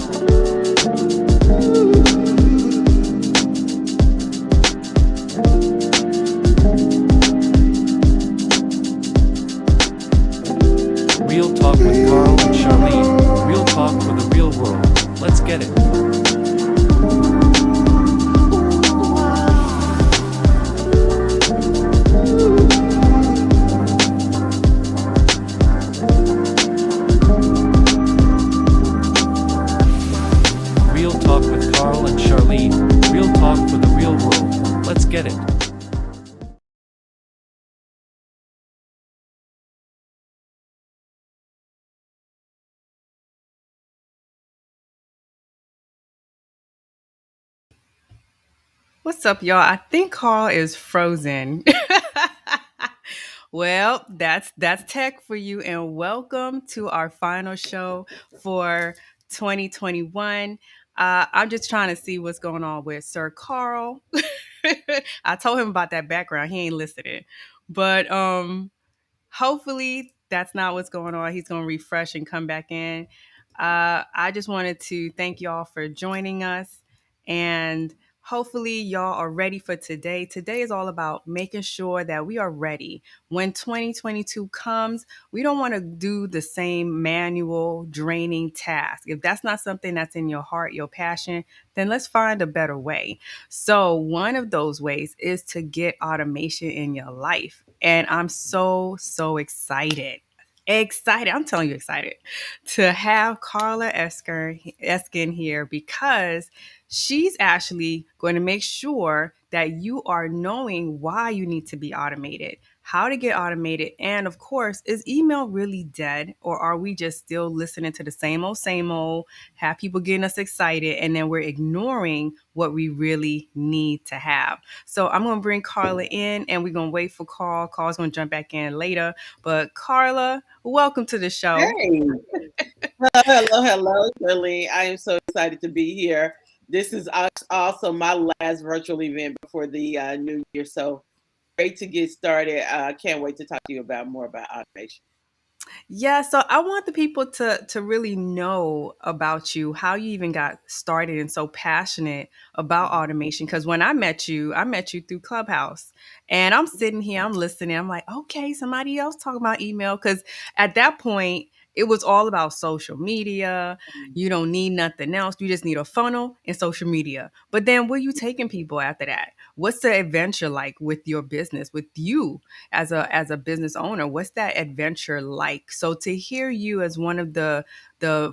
Real Talk with Carl and Charlene. Real talk for the real world. Let's get it. Real Talk with Carl and Charlene. Real talk for the real world. Let's get it. What's up, y'all? I think Carl is frozen. Well, that's tech for you, and welcome to our final show for 2021. I'm just trying to see what's going on with Sir Carl. I told him about that background. He ain't listening, but hopefully that's not what's going on. He's going to refresh and come back in. I just wanted to thank y'all for joining us, and hopefully y'all are ready for today. Today is all about making sure that we are ready when 2022 comes. We don't want to do the same manual draining task. If that's not something that's in your heart, your passion, then let's find a better way. So one of those ways is to get automation in your life. And I'm so excited. Excited. I'm telling you, excited to have Carla Erskin here because she's actually going to make sure that you are knowing why you need to be automated, how to get automated, and of course, is email really dead, or are we just still listening to the same old, have people getting us excited, and then we're ignoring what we really need to have? So I'm going to bring Carla in, and we're going to wait for Carl. Carl's going to jump back in later. But Carla, welcome to the show. Hey, hello, Charlene. I am so excited to be here. This is also my last virtual event before the new year, so great to get started. I can't wait to talk to you about more about automation. Yeah, so I want the people to really know about you, how you even got started and so passionate about automation. Because when I met you through Clubhouse, and I'm sitting here, I'm listening, I'm like, okay, somebody else talking about email. Because at that point, it was all about social media. You don't need nothing else. You just need a funnel and social media. But then where you taking people after that? What's the adventure like with your business, with you as a business owner? What's that adventure like? So to hear you as one of the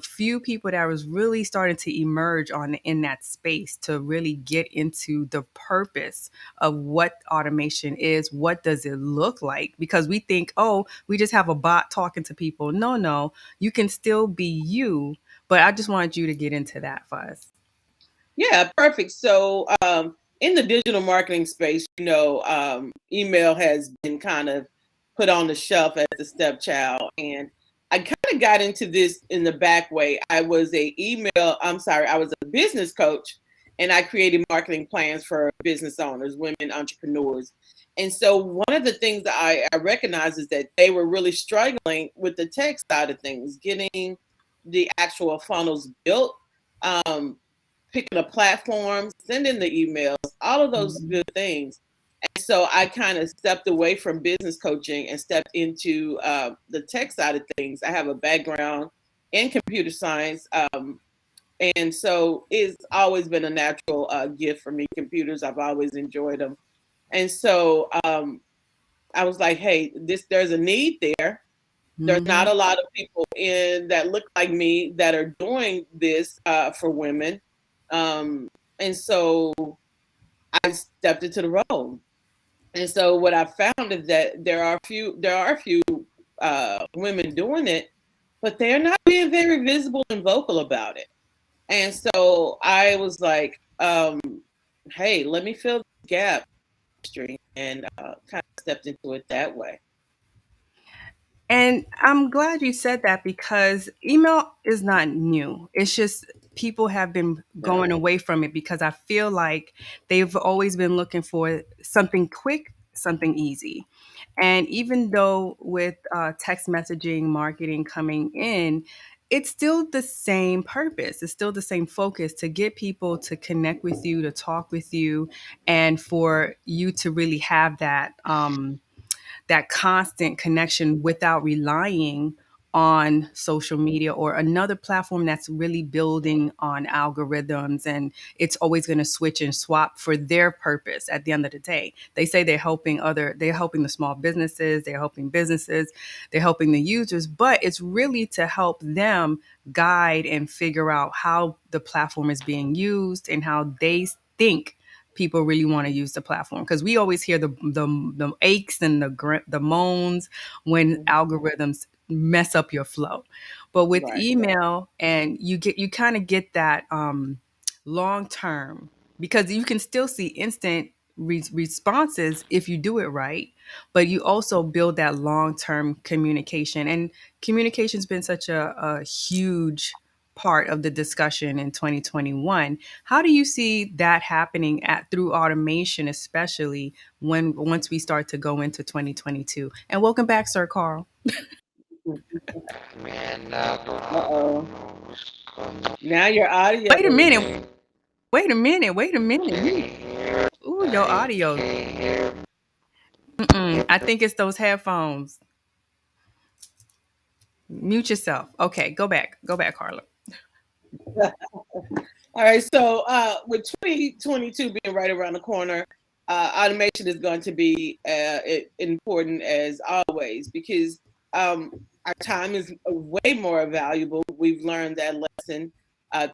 few people that was really starting to emerge on in that space to really get into the purpose of what automation is, what does it look like? Because we think, oh, we just have a bot talking to people. No, you can still be you. But I just wanted you to get into that for us. Yeah, perfect. So, in the digital marketing space, email has been kind of put on the shelf as a stepchild, and I kind of got into this in the back way. I was a business coach, and I created marketing plans for business owners, women entrepreneurs. And so one of the things that I recognized is that they were really struggling with the tech side of things, getting the actual funnels built, um, picking a platform, sending the emails, all of those good things. And so I kind of stepped away from business coaching and stepped into the tech side of things. I have a background in computer science. And so it's always been a natural gift for me. Computers, I've always enjoyed them. And so I was like, hey, there's a need there. There's not a lot of people in that look like me that are doing this for women. And so I stepped into the role. And so what I found is that there are a few women doing it, but they're not being very visible and vocal about it. And so I was like, hey, let me fill the gap, and kind of stepped into it that way. And I'm glad you said that because email is not new. It's just people have been going No. away from it because I feel like they've always been looking for something quick, something easy. And even though with text messaging marketing coming in, it's still the same purpose. It's still the same focus to get people to connect with you, to talk with you, and for you to really have that constant connection without relying on social media or another platform that's really building on algorithms, and it's always going to switch and swap for their purpose. At the end of the day, they say they're helping the small businesses, they're helping businesses, they're helping the users, but it's really to help them guide and figure out how the platform is being used and how they think people really want to use the platform, because we always hear the aches and the moans when algorithms mess up your flow. But with Right. email, and you kind of get that long term, because you can still see instant responses if you do it right, but you also build that long term communication. And communication's been such a huge part of the discussion in 2021. How do you see that happening through automation, especially once we start to go into 2022? And welcome back, Sir Carl. Uh-oh. Now your audio. Wait a minute. Wait a minute. Wait a minute. Ooh, your audio. I think it's those headphones. Mute yourself. Okay, go back. Go back, Carla. All right. So with 2022 being right around the corner, automation is going to be important as always, because our time is way more valuable. We've learned that lesson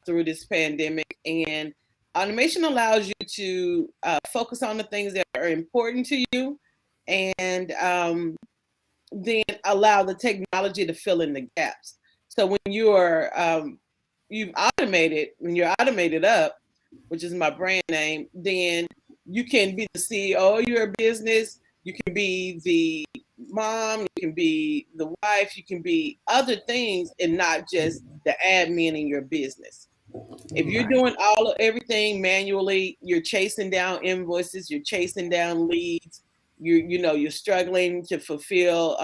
through this pandemic, and automation allows you to focus on the things that are important to you, and then allow the technology to fill in the gaps. So when you're when you're automated up, which is my brand name, then you can be the CEO of your business. You can be the mom. You can be the wife. You can be other things, and not just the admin in your business. If you're doing everything manually, you're chasing down invoices, you're chasing down leads, you're struggling to fulfill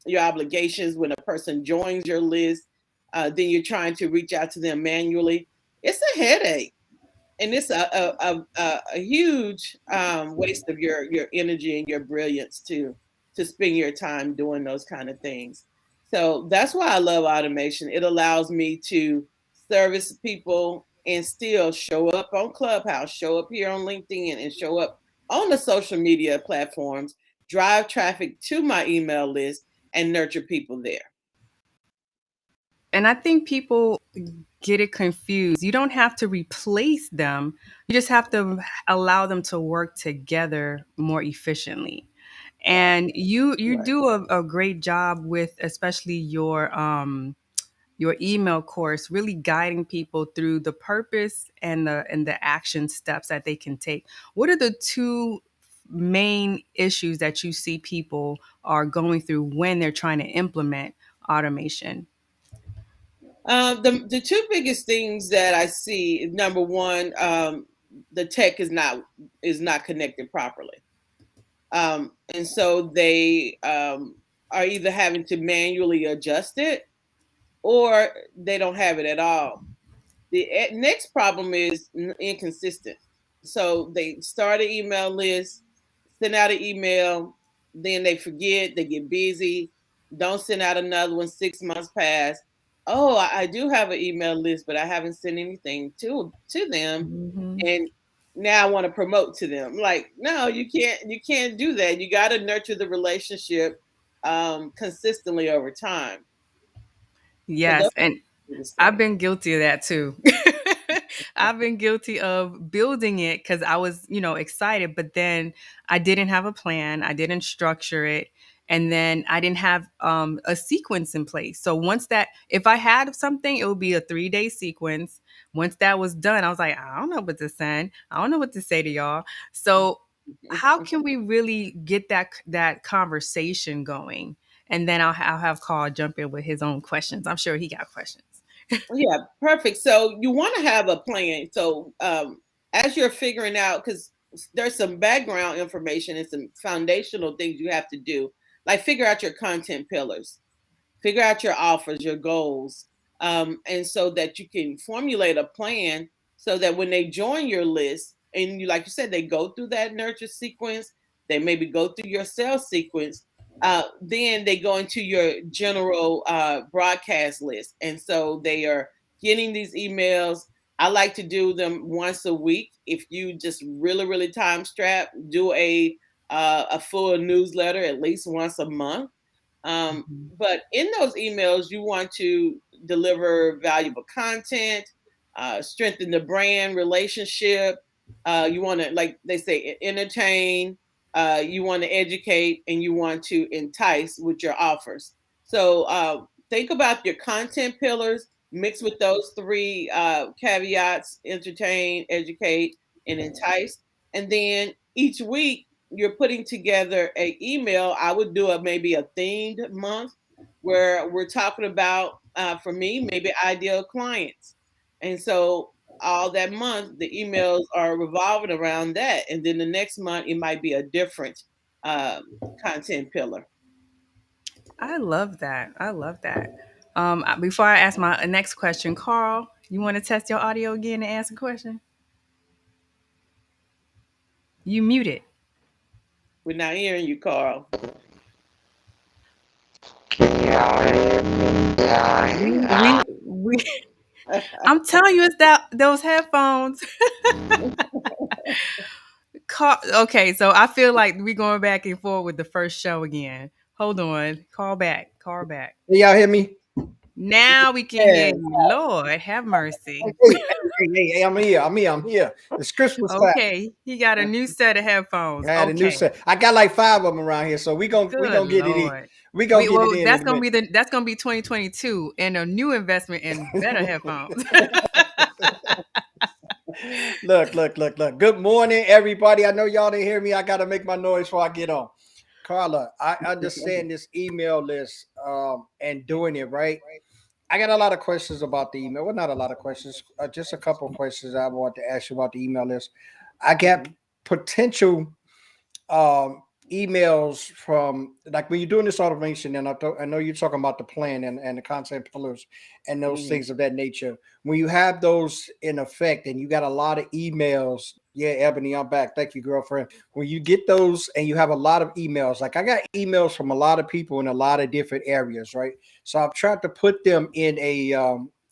your obligations when a person joins your list. Then you're trying to reach out to them manually. It's a headache, and it's a huge waste of your energy and your brilliance to spend your time doing those kind of things. So that's why I love automation. It allows me to service people and still show up on Clubhouse, show up here on LinkedIn, and show up on the social media platforms, drive traffic to my email list, and nurture people there. And I think people get it confused. You don't have to replace them. You just have to allow them to work together more efficiently. And you Right. do a great job with, especially your email course, really guiding people through the purpose and the action steps that they can take. What are the two main issues that you see people are going through when they're trying to implement automation? The two biggest things that I see is, number one, the tech is not connected properly, and so they are either having to manually adjust it, or they don't have it at all. The next problem is inconsistent. So they start an email list, send out an email, then they forget, they get busy, don't send out another one. 6 months pass. Oh, I do have an email list, but I haven't sent anything to them, Mhm. and now I want to promote to them. Like, no, you can't do that. You got to nurture the relationship consistently over time. So those Yes, and are the I've steps. been guilty of that too. I've been guilty of building it because I was, excited, but then I didn't have a plan. I didn't structure it. And then I didn't have a sequence in place. So if I had something, it would be a 3-day sequence. Once that was done, I was like, I don't know what to send. I don't know what to say to y'all. So how can we really get that conversation going? And then I'll have Carl jump in with his own questions. I'm sure he got questions. Yeah, perfect. So you want to have a plan. So as you're figuring out, because there's some background information and some foundational things you have to do, like figure out your content pillars, figure out your offers, your goals, and so that you can formulate a plan so that when they join your list, and you, like you said, they go through that nurture sequence, they maybe go through your sales sequence, then they go into your general broadcast list. And so they are getting these emails. I like to do them once a week. If you just really, really time strapped, do a full newsletter at least once a month. But in those emails, you want to deliver valuable content, strengthen the brand relationship. You want to, like they say, entertain. You want to educate, and you want to entice with your offers. So think about your content pillars, mixed with those three caveats: entertain, educate, and entice. And then each week you're putting together a email. I would do maybe a themed month where we're talking about, for me, maybe ideal clients. And so all that month, the emails are revolving around that. And then the next month, it might be a different content pillar. I love that. I love that. Before I ask my next question, Carl, you want to test your audio again and ask a question? You muted. We're not hearing you, Carl. We I'm telling you, it's that those headphones. Okay, so I feel like we going back and forth with the first show again. Hold on, call back, call back. Y'all hear me? Now we can Yeah. hear you. Lord, have mercy. Hey, I'm here. The scripts was flat. Okay, he got a new set of headphones. I had a new Okay, set. I got like 5 of them around here, so we good gonna get it in. Lord. We gonna get it in That's a gonna minute. be 2022 and a new investment in better headphones. Look. Good morning, everybody. I know y'all didn't hear me. I gotta make my noise before I get on. Carla, I understand this email list and doing it right. I got a lot of questions about the email. Well, not a lot of questions, just a couple of questions I want to ask you about the email list. I got potential um, emails from, like, when you're doing this automation, and I know you're talking about the plan and the content pillars and those things of that nature. When you have those in effect and you got a lot of emails, yeah, Ebony, I'm back. Thank you, girlfriend. When you get those and you have a lot of emails, like I got emails from a lot of people in a lot of different areas, right? So I've tried to put them in a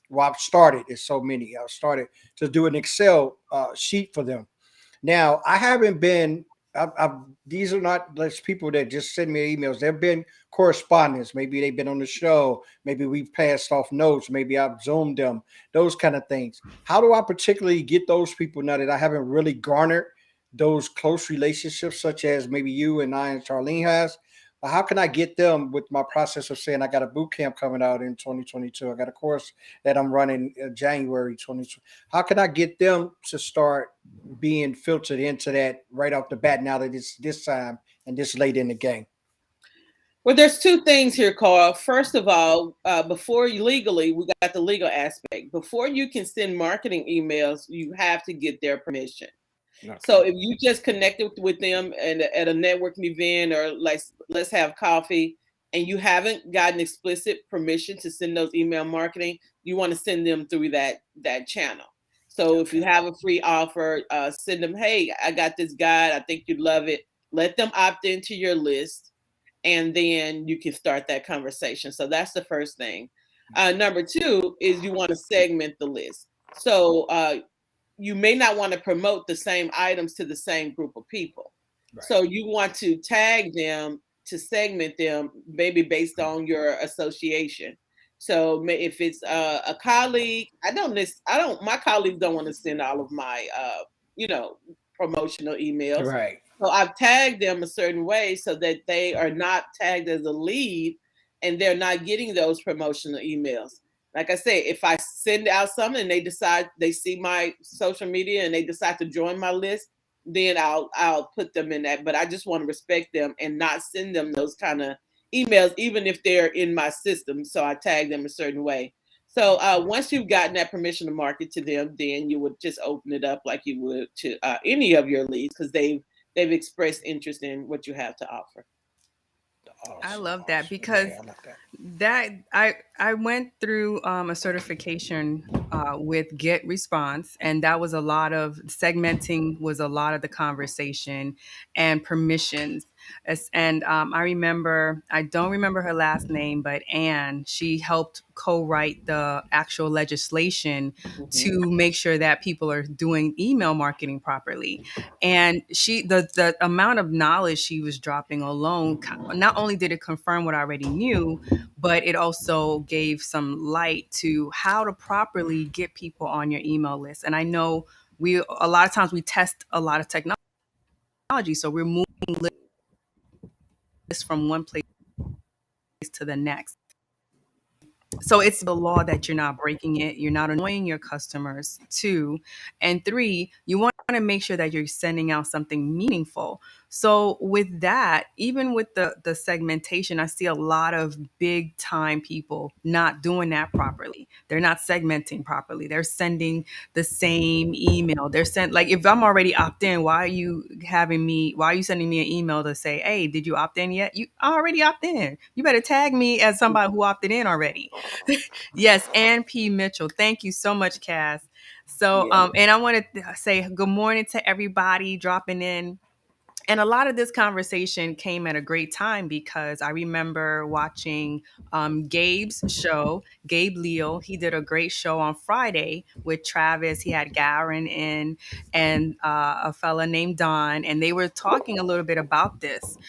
well, I've started. It's so many. I've started to do an Excel sheet for them. Now, I haven't been. These are not just people that just send me emails. They've been correspondence. Maybe they've been on the show. Maybe we've passed off notes. Maybe I've zoomed them. Those kind of things. How do I particularly get those people now that I haven't really garnered those close relationships, such as maybe you and I and Charlene has? How can I get them with my process of saying I got a boot camp coming out in 2022? I got a course that I'm running January 2022. How can I get them to start being filtered into that right off the bat now that it's this time and this late in the game? Well, there's two things here, Carl. First of all, before you legally, we got the legal aspect. Before you can send marketing emails, you have to get their permission. Okay. So if you just connected with them at a networking event, or like, let's have coffee, and you haven't gotten explicit permission to send those email marketing, you want to send them through that channel. So if you have a free offer, send them, hey, I got this guide. I think you'd love it. Let them opt into your list, and then you can start that conversation. So that's the first thing. Number two is you want to segment the list. So you may not want to promote the same items to the same group of people. Right. So you want to tag them to segment them, maybe based on your association. So if it's a colleague, my colleagues don't want to send all of my, promotional emails. Right. So I've tagged them a certain way so that they are not tagged as a lead and they're not getting those promotional emails. Like I say, if I send out something and they see my social media and they decide to join my list, then I'll put them in that. But I just want to respect them and not send them those kind of emails, even if they're in my system. So I tag them a certain way. So once you've gotten that permission to market to them, then you would just open it up like you would to any of your leads, because they've expressed interest in what you have to offer. I Awesome, love that awesome. Yeah, because I like that. that I went through a certification with Get Response, and that was a lot of segmenting was a lot of the conversation and permissions. And I remember I don't remember her last name, but Anne, she helped co-write the actual legislation Mhm. to make sure that people are doing email marketing properly. And the amount of knowledge she was dropping alone, not only did it confirm what I already knew, but it also gave some light to how to properly get people on your email list. And I know we a lot of times we test a lot of technology, so we're moving lists from one place to the next. So it's the law that you're not breaking it, you're not annoying your customers. Two, and three, you want to make sure that you're sending out something meaningful. So with that, even with the segmentation, I see a lot of big time people not doing that properly. They're not segmenting properly. They're sending the same email. They're sent like if I'm already opt in, why are you sending me an email to say, hey, did you opt in yet? You already opt in. You better tag me as somebody who opted in already. Yes, Ann P. Mitchell. Thank you so much, Cass. So, Yeah. and I want to say good morning to everybody dropping in. And a lot of this conversation came at a great time because I remember watching Gabe's show, Gabe Leo. He did a great show on Friday with Travis. He had Garen in and a fella named Don, and they were talking a little bit about this.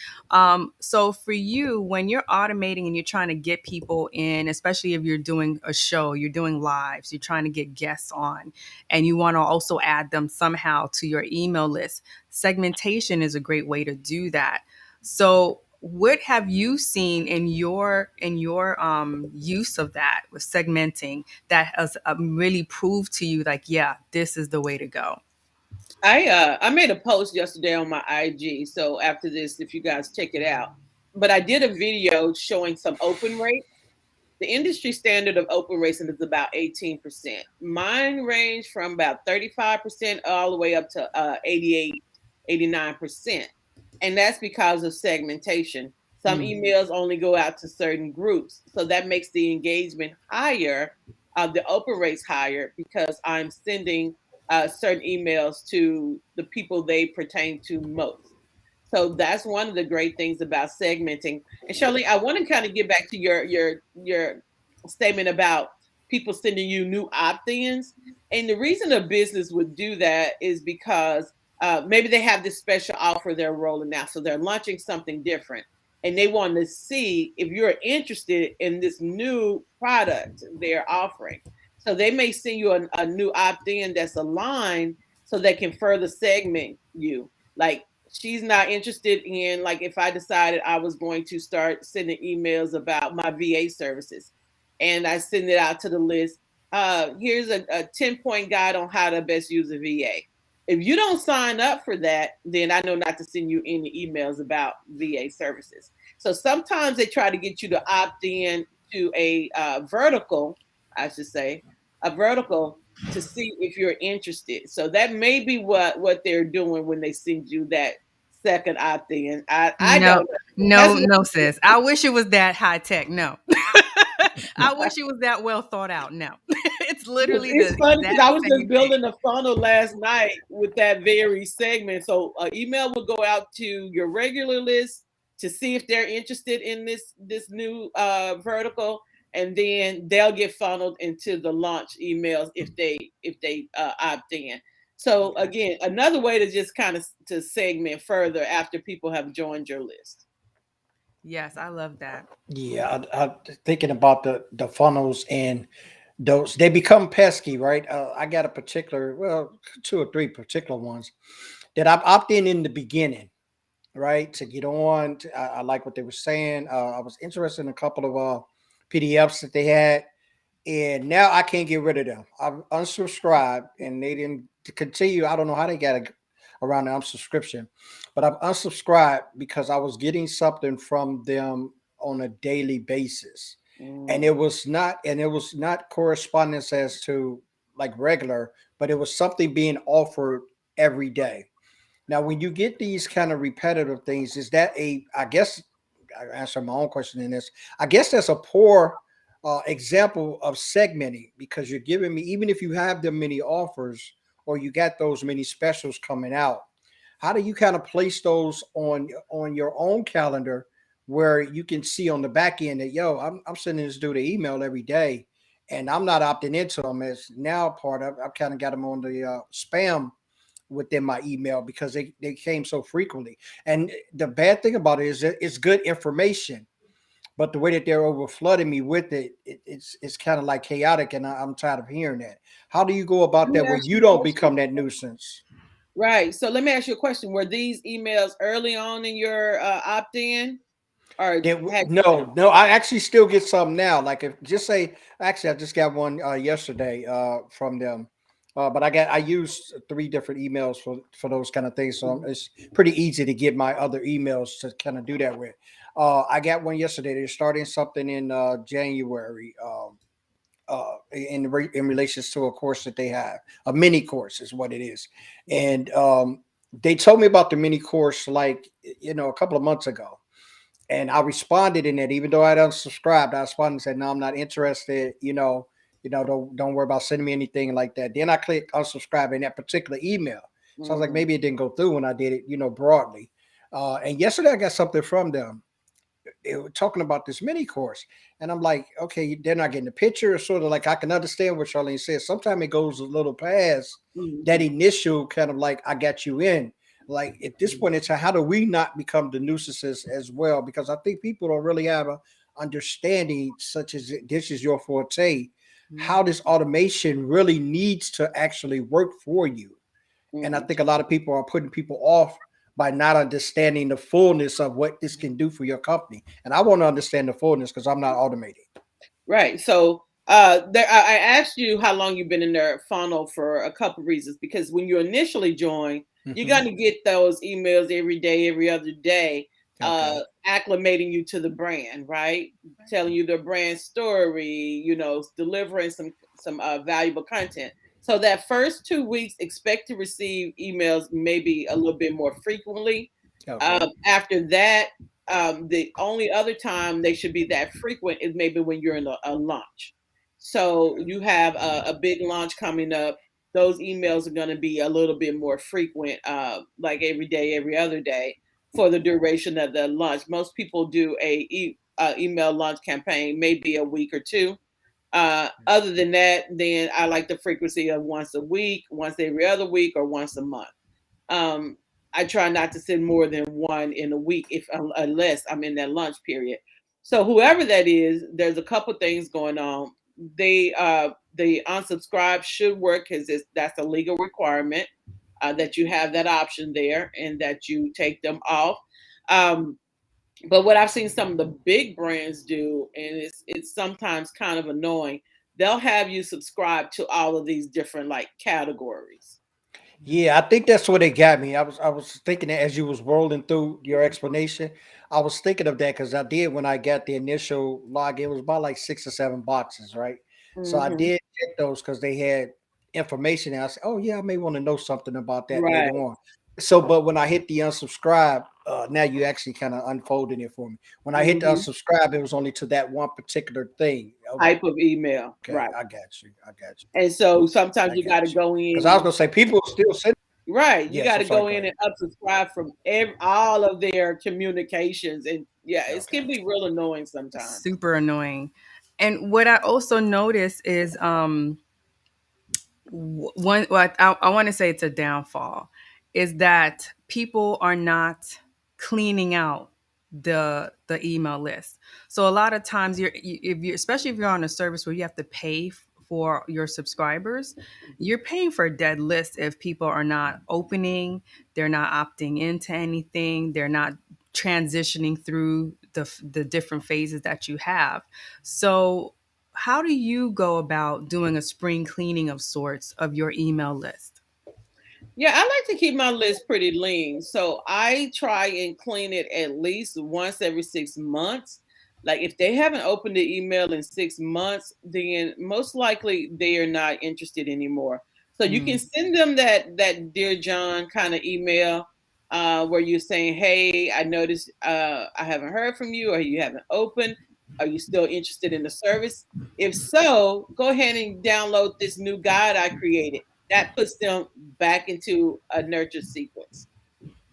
So for you, when you're automating and you're trying to get people in, especially if you're doing a show, you're doing lives, you're trying to get guests on, and you want to also add them somehow to your email list, segmentation is a great way to do that. So what have you seen in your use of that with segmenting that has really proved to you like, yeah, this is the way to go? I made a post yesterday on my IG. So after this, if you guys check it out, but I did a video showing some open rate. The industry standard of open racing is about 18%. Mine range from about 35% all the way up to 88, 89%. And that's because of segmentation. Some emails only go out to certain groups. So that makes the engagement higher, the open rates higher, because I'm sending certain emails to the people they pertain to most. So that's one of the great things about segmenting. And Charlene, I want to kind of get back to your statement about people sending you new opt-ins. And the reason a business would do that is because maybe they have this special offer they're rolling out, so they're launching something different, and they want to see if you're interested in this new product they're offering. So they may send you a new opt-in that's aligned, so they can further segment you. Like she's not interested in, like, if I decided I was going to start sending emails about my VA services and I send it out to the list. Here's a 10-point guide on how to best use a VA. If you don't sign up for that, then I know not to send you any emails about VA services. So sometimes they try to get you to opt in to a vertical, I should say, a vertical, to see if you're interested. So that may be what they're doing when they send you that second opt-in. I No, don't know. That's no, what no, sis. I wish it was that high tech. No. I wish it was that well thought out. No. It's literally the it's funny because exact I was just same thing. building a funnel last night with that very segment. So an email will go out to your regular list to see if they're interested in this new vertical, and then they'll get funneled into the launch emails if they opt in. So again, another way to just kind of to segment further after people have joined your list. Yes, I love that. Yeah, I thinking about the funnels and those they become pesky, right? I got a particular, well, two or three particular ones that I've opted in the beginning, right, to get on. I like what they were saying. I was interested in a couple of PDFs that they had, and now I can't get rid of them. I've unsubscribed, and they didn't continue. I don't know how they got around the unsubscription, but I've unsubscribed because I was getting something from them on a daily basis, and Mm. it was not correspondence as to like regular, but it was something being offered every day. Now, when you get these kind of repetitive things, is that a, I guess I answer my own question in this. I guess that's a poor example of segmenting because you're giving me, even if you have the many offers or you got those many specials coming out, how do you kind of place those on your own calendar where you can see on the back end that I'm sending this dude an email every day and I'm not opting into them as now part of I've kind of got them on the spam within my email because they came so frequently. And the bad thing about it is that it's good information, but the way that they're over flooding me with it's kind of like chaotic, and I'm tired of hearing that. How do you go about Let me that where ask you you a don't question. become that nuisance? Right. So let me ask you a question. Were these emails early on in your opt-in, or had No, I actually still get some now. Like if just say, actually, I just got one yesterday from them, but I use three different emails for those kind of things, so it's pretty easy to get my other emails to kind of do that with. I got one yesterday. They're starting something in January. In relations to a course that they have, a mini course is what it is, and they told me about the mini course like a couple of months ago, and I responded in it, even though I unsubscribed. I responded and said, "No, I'm not interested. Don't worry about sending me anything like that." Then I clicked unsubscribe in that particular email. So I was like, Mhm. maybe it didn't go through when I did it, broadly. And yesterday I got something from them. They were talking about this mini course, and I'm like, okay, they're not getting the picture. Sort of like I can understand what Charlene says. Sometimes it goes a little past that Mhm. initial kind of like I got you in. Like at this point, it's how do we not become the nuisances as well? Because I think people don't really have a understanding, such as this is your forte, how Mhm. this automation really needs to actually work for you. And I Mhm. think a lot of people are putting people off by not understanding the fullness of what this can do for your company. And I want to understand the fullness because I'm not automated. Right. So I asked you how long you've been in their funnel for a couple reasons. Because when you initially join, you're Mhm. going to get those emails every day, every other day, Okay. acclimating you to the brand, right? Telling you the brand story, delivering some valuable content. So that first 2 weeks, expect to receive emails maybe a little bit more frequently. Okay. After that, the only other time they should be that frequent is maybe when you're in a launch. So you have a big launch coming up. Those emails are going to be a little bit more frequent, like every day, every other day, for the duration of the launch. Most people do email launch campaign, maybe a week or two. Other than that, then I like the frequency of once a week, once every other week, or once a month. Um, I try not to send more than one in a week if unless I'm in that lunch period. So whoever that is, there's a couple things going on. The unsubscribe should work because that's a legal requirement that you have that option there and that you take them off. Um, but what I've seen some of the big brands do, and it's sometimes kind of annoying, they'll have you subscribe to all of these different like categories. Yeah, I think that's what they got me. I was thinking that as you was rolling through your explanation, I was thinking of that because I did when I got the initial login, it was about like 6 or 7 boxes, right? So I Hmm. did check those because they had information, and I said, "Oh yeah, I may want to know something about that later Right. on." So, but when I hit the unsubscribe, now you actually kind of unfolding it for me. When I hit the Hmm. unsubscribe, it was only to that one particular thing. Type of email, Okay, right? I got you. I got you. And so sometimes I you got to got you. go Because I was in, gonna say people still send. right? You got Yes, I'm to sorry. go Go in ahead. and unsubscribe from all of their communications, and yeah, it Okay. can be real annoying sometimes. Super annoying. And what I also notice is one what I want to say it's a downfall is that people are not cleaning out the email list. So a lot of times if you especially if you're on a service where you have to pay for your subscribers, you're paying for a dead list if people are not opening, they're not opting into anything, they're not transitioning through the different phases that you have. So how do you go about doing a spring cleaning of sorts of your email list? Yeah, I like to keep my list pretty lean. So I try and clean it at least once every 6 months. Like if they haven't opened the email in 6 months, then most likely they are not interested anymore. So you can Mm, send them that Dear John kind of email. where you're saying, hey, I noticed I haven't heard from you, or you haven't opened. Are you still interested in the service? If so, go ahead and download this new guide I created. That puts them back into a nurture sequence.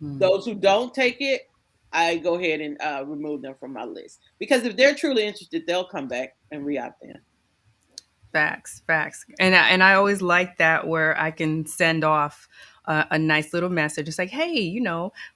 Those who don't take it, I go ahead and remove them from my list. Because if they're truly interested, they'll come back and re-opt in. Facts. And I always like that where I can send off a nice little message. It's like, hey,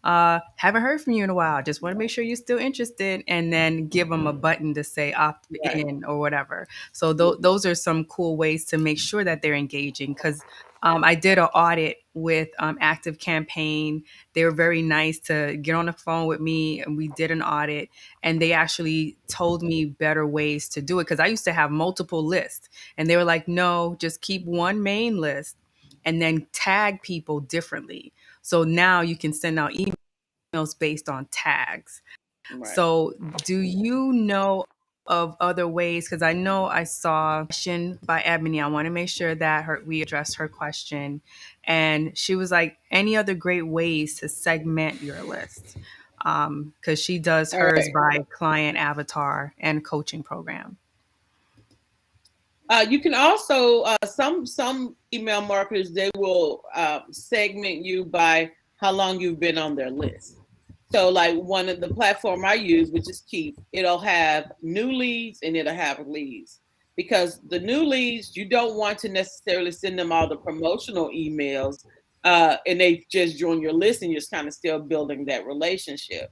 haven't heard from you in a while. Just want to make sure you're still interested, and then give them a button to say opt Right. in or whatever. So those are some cool ways to make sure that they're engaging. Because I did an audit with Active Campaign. They were very nice to get on the phone with me, and we did an audit, and they actually told me better ways to do it, because I used to have multiple lists, and they were like, no, just keep one main list and then tag people differently. So now you can send out emails based on tags. Right. So do you know of other ways? Because I know I saw a question by Ebony. I want to make sure that we addressed her question. And she was like, any other great ways to segment your list? Because she does hers by client avatar and coaching program. You can also some email marketers, they will segment you by how long you've been on their list. So like one of the platform I use, which is Keep, it'll have new leads and it'll have leads. Because the new leads, you don't want to necessarily send them all the promotional emails and they just join your list and you're just kind of still building that relationship.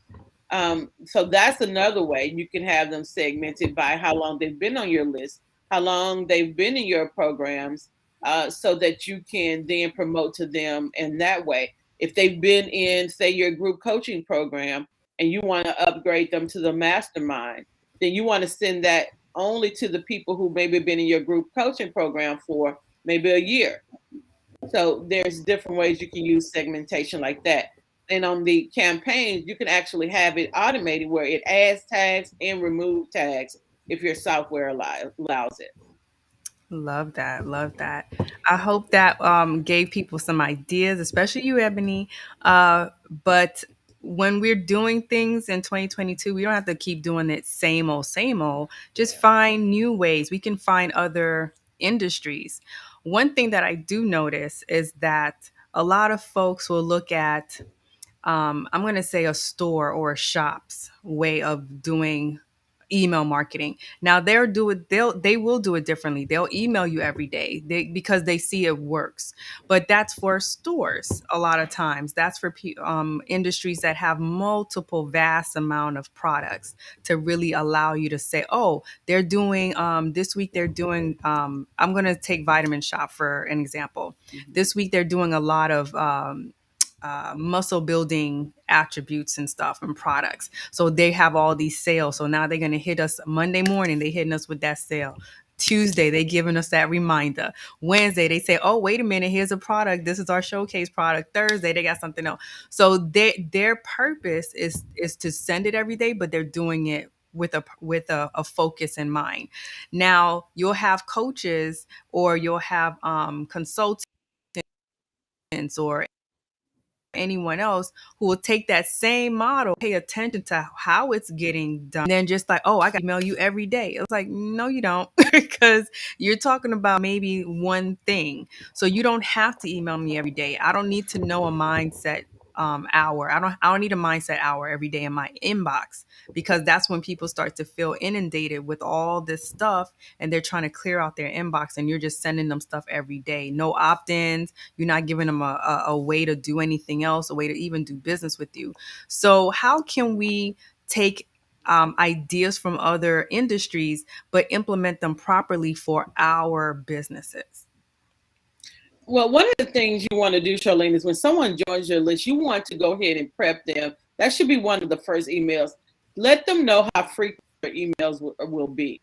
So that's another way you can have them segmented by how long they've been on your list, how long they've been in your programs, so that you can then promote to them in that way. If they've been in, say, your group coaching program and you want to upgrade them to the mastermind, then you want to send that only to the people who maybe been in your group coaching program for maybe a year. So there's different ways you can use segmentation like that. And on the campaigns, you can actually have it automated where it adds tags and remove tags if your software allows it. Love that. I hope that gave people some ideas, especially you, Ebony. But when we're doing things in 2022, we don't have to keep doing it same old. Just find new ways. We can find other industries. One thing that I do notice is that a lot of folks will look at, I'm going to say, a store or a shop's way of doing email marketing. Now they will do it differently. They'll email you every day because they see it works. But that's for stores. A lot of times that's for industries that have multiple vast amount of products to really allow you to say, oh, they're doing this week they're doing I'm going to take Vitamin Shop for an example. This week they're doing a lot of muscle building attributes and stuff and products. So they have all these sales. So now they're going to hit us Monday morning. They hitting us with that sale. Tuesday, they giving us that reminder. Wednesday, they say, oh, wait a minute, here's a product. This is our showcase product. Thursday, they got something else. So their purpose is to send it every day, but they're doing it with a focus in mind. Now you'll have coaches or you'll have consultants or anyone else who will take that same model, pay attention to how it's getting done, and then just like, oh, I got to email you every day. It's like, no, you don't, because you're talking about maybe one thing. So you don't have to email me every day. I don't need to know a mindset hour. I don't need a mindset hour every day in my inbox, because that's when people start to feel inundated with all this stuff and they're trying to clear out their inbox, and you're just sending them stuff every day. No opt-ins. You're not giving them a way to do anything else, a way to even do business with you. So how can we take ideas from other industries but implement them properly for our businesses? Well, one of the things you want to do, Charlene, is when someone joins your list, you want to go ahead and prep them. That should be one of the first emails. Let them know how frequent their emails will be.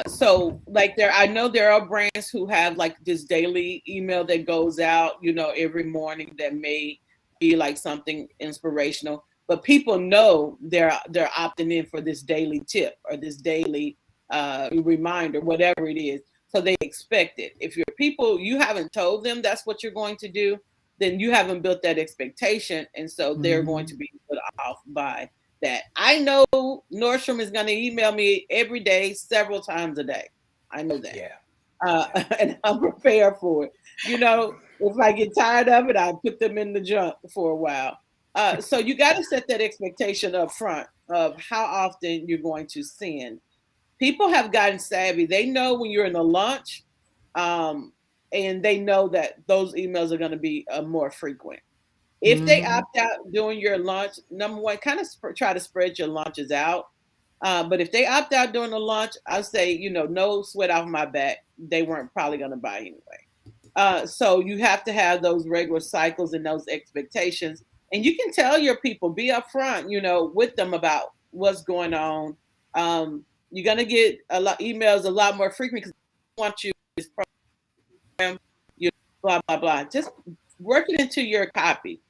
So like I know there are brands who have like this daily email that goes out, every morning, that may be like something inspirational, but people know they're opting in for this daily tip or this daily reminder, whatever it is. So they expect it. If your people, you haven't told them that's what you're going to do, then you haven't built that expectation, and so they're going to Mhm. be put off by that. I know Nordstrom is going to email me every day, several times a day. I know that, Yeah. Yeah. and I'm prepared for it. If I get tired of it, I put them in the junk for a while. So you got to set that expectation up front of how often you're going to send. People have gotten savvy. They know when you're in a launch, um, and they know that those emails are going to be more frequent. If they Mhm. opt out during your launch, number one, kind of try to spread your launches out. But if they opt out during the launch, I'll say, no sweat off my back. They weren't probably going to buy anyway. So you have to have those regular cycles and those expectations. And you can tell your people, be upfront, with them about what's going on. You're going to get emails a lot more frequent because they want you this program, blah, blah, blah. Just work it into your copy.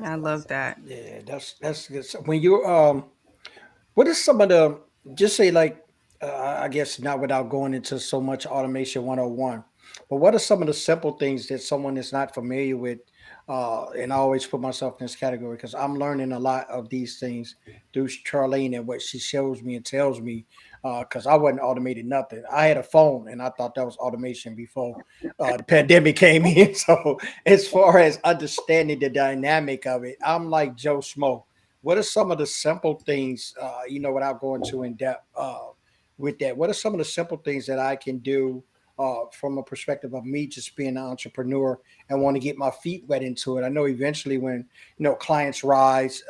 I love that. Yeah, that's good. So when you what is some of the, just say like, I guess not without going into so much automation 101, but what are some of the simple things that someone is not familiar with? And I always put myself in this category because I'm learning a lot of these things through Charlene and what she shows me and tells me. Because I wasn't automated nothing. I had a phone and I thought that was automation before the pandemic came in. So as far as understanding the dynamic of it, I'm like Joe Schmo. What are some of the simple things, without going too in depth with that? What are some of the simple things that I can do from a perspective of me just being an entrepreneur and want to get my feet wet into it? I know eventually when clients rise,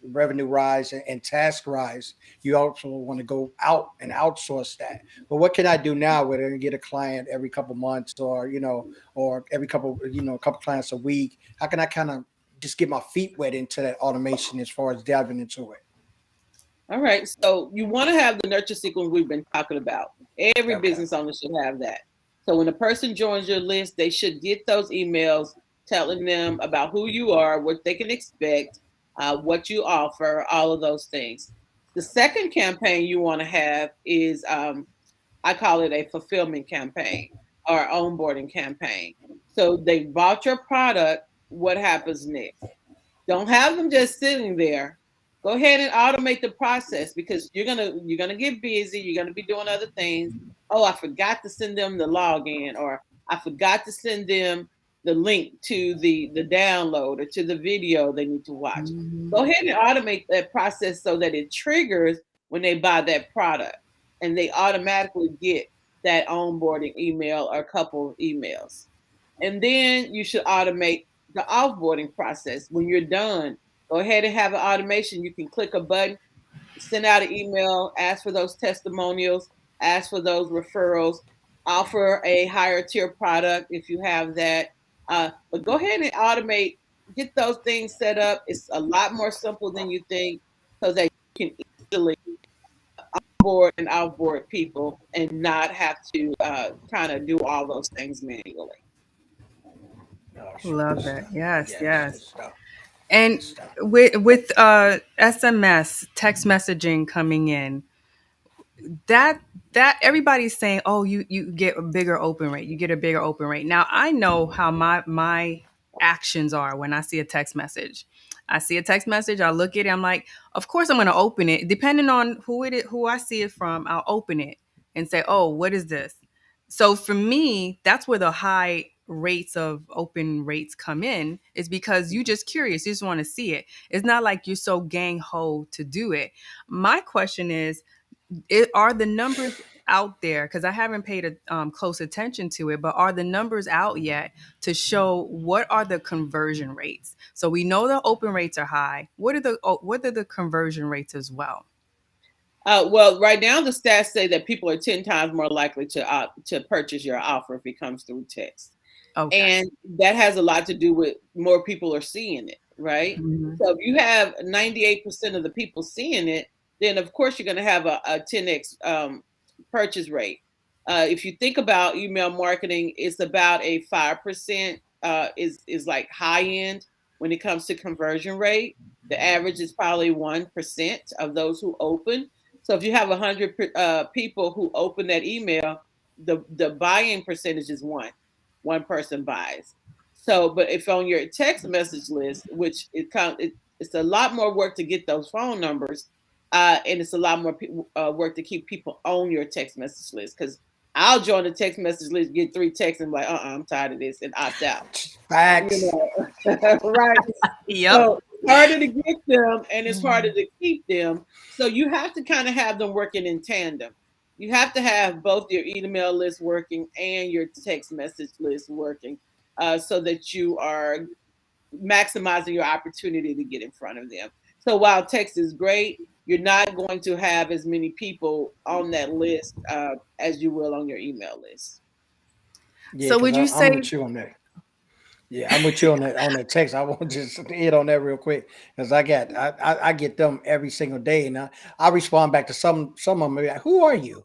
revenue rise, and task rise, you also want to go out and outsource that. But what can I do now where I can get a client every couple months, or every couple clients a week? How can I kind of just get my feet wet into that automation as far as diving into it? All right. So you want to have the nurture sequence we've been talking about. Every Okay. business owner should have that. So when a person joins your list, they should get those emails telling them about who you are, what they can expect, what you offer, all of those things. The second campaign you want to have is, I call it a fulfillment campaign or onboarding campaign. So they bought your product. What happens next? Don't have them just sitting there. Go ahead and automate the process because you're gonna get busy. You're gonna be doing other things. Oh, I forgot to send them the login, or I forgot to send them the link to the download or to the video they need to watch. Mhm. Go ahead and automate that process so that it triggers when they buy that product, and they automatically get that onboarding email or a couple emails. And then you should automate the offboarding process. When you're done, go ahead and have an automation. You can click a button, send out an email, ask for those testimonials, ask for those referrals, offer a higher tier product if you have that. But go ahead and automate, get those things set up. It's a lot more simple than you think so that you can easily board and outboard people and not have to kind of do all those things manually. Gosh, good Love it. stuff. Yes, Yes, good yes. stuff. And Good stuff. with SMS text messaging coming in, that that everybody's saying, oh, you get a bigger open rate, you get a bigger open rate. Now I know how my actions are when I see a text message. I see a text message, I look at it, I'm like, of course I'm going to open it. Depending on who I see it from, I'll open it and say, oh, what is this? So for me, that's where the high rates of open rates come in, is because you just curious, you just want to see it. It's not like you're so gang ho to do it. My question is, are the numbers out there? Because I haven't paid close attention to it, but are the numbers out yet to show what are the conversion rates? So we know the open rates are high. What are the conversion rates as well? Well, right now the stats say that people are 10 times more likely to purchase your offer if it comes through text, Okay. and that has a lot to do with more people are seeing it, right? Mhm. So if you have 98% of the people seeing it, then of course you're going to have a 10x purchase rate. If you think about email marketing, it's about a 5% is like high end when it comes to conversion rate. The average is probably 1% of those who open. So if you have 100 people who open that email, the buying percentage is one. one person buys. So, but if on your text message list, which it's a lot more work to get those phone numbers, and it's a lot more work to keep people on your text message list. Because I'll join the text message list, get 3 texts, and be like, I'm tired of this, and opt out. Facts. Right. Yep. So it's harder to get them, and it's harder to keep them. So you have to kind of have them working in tandem. You have to have both your email list working and your text message list working, so that you are maximizing your opportunity to get in front of them. So while text is great, you're not going to have as many people on that list as you will on your email list. Yeah, So because would you I'm say with you on that. Yeah, I'm with you on that text. I want to just hit on that real quick because I get them every single day, and I respond back to some of them. Like, who are you?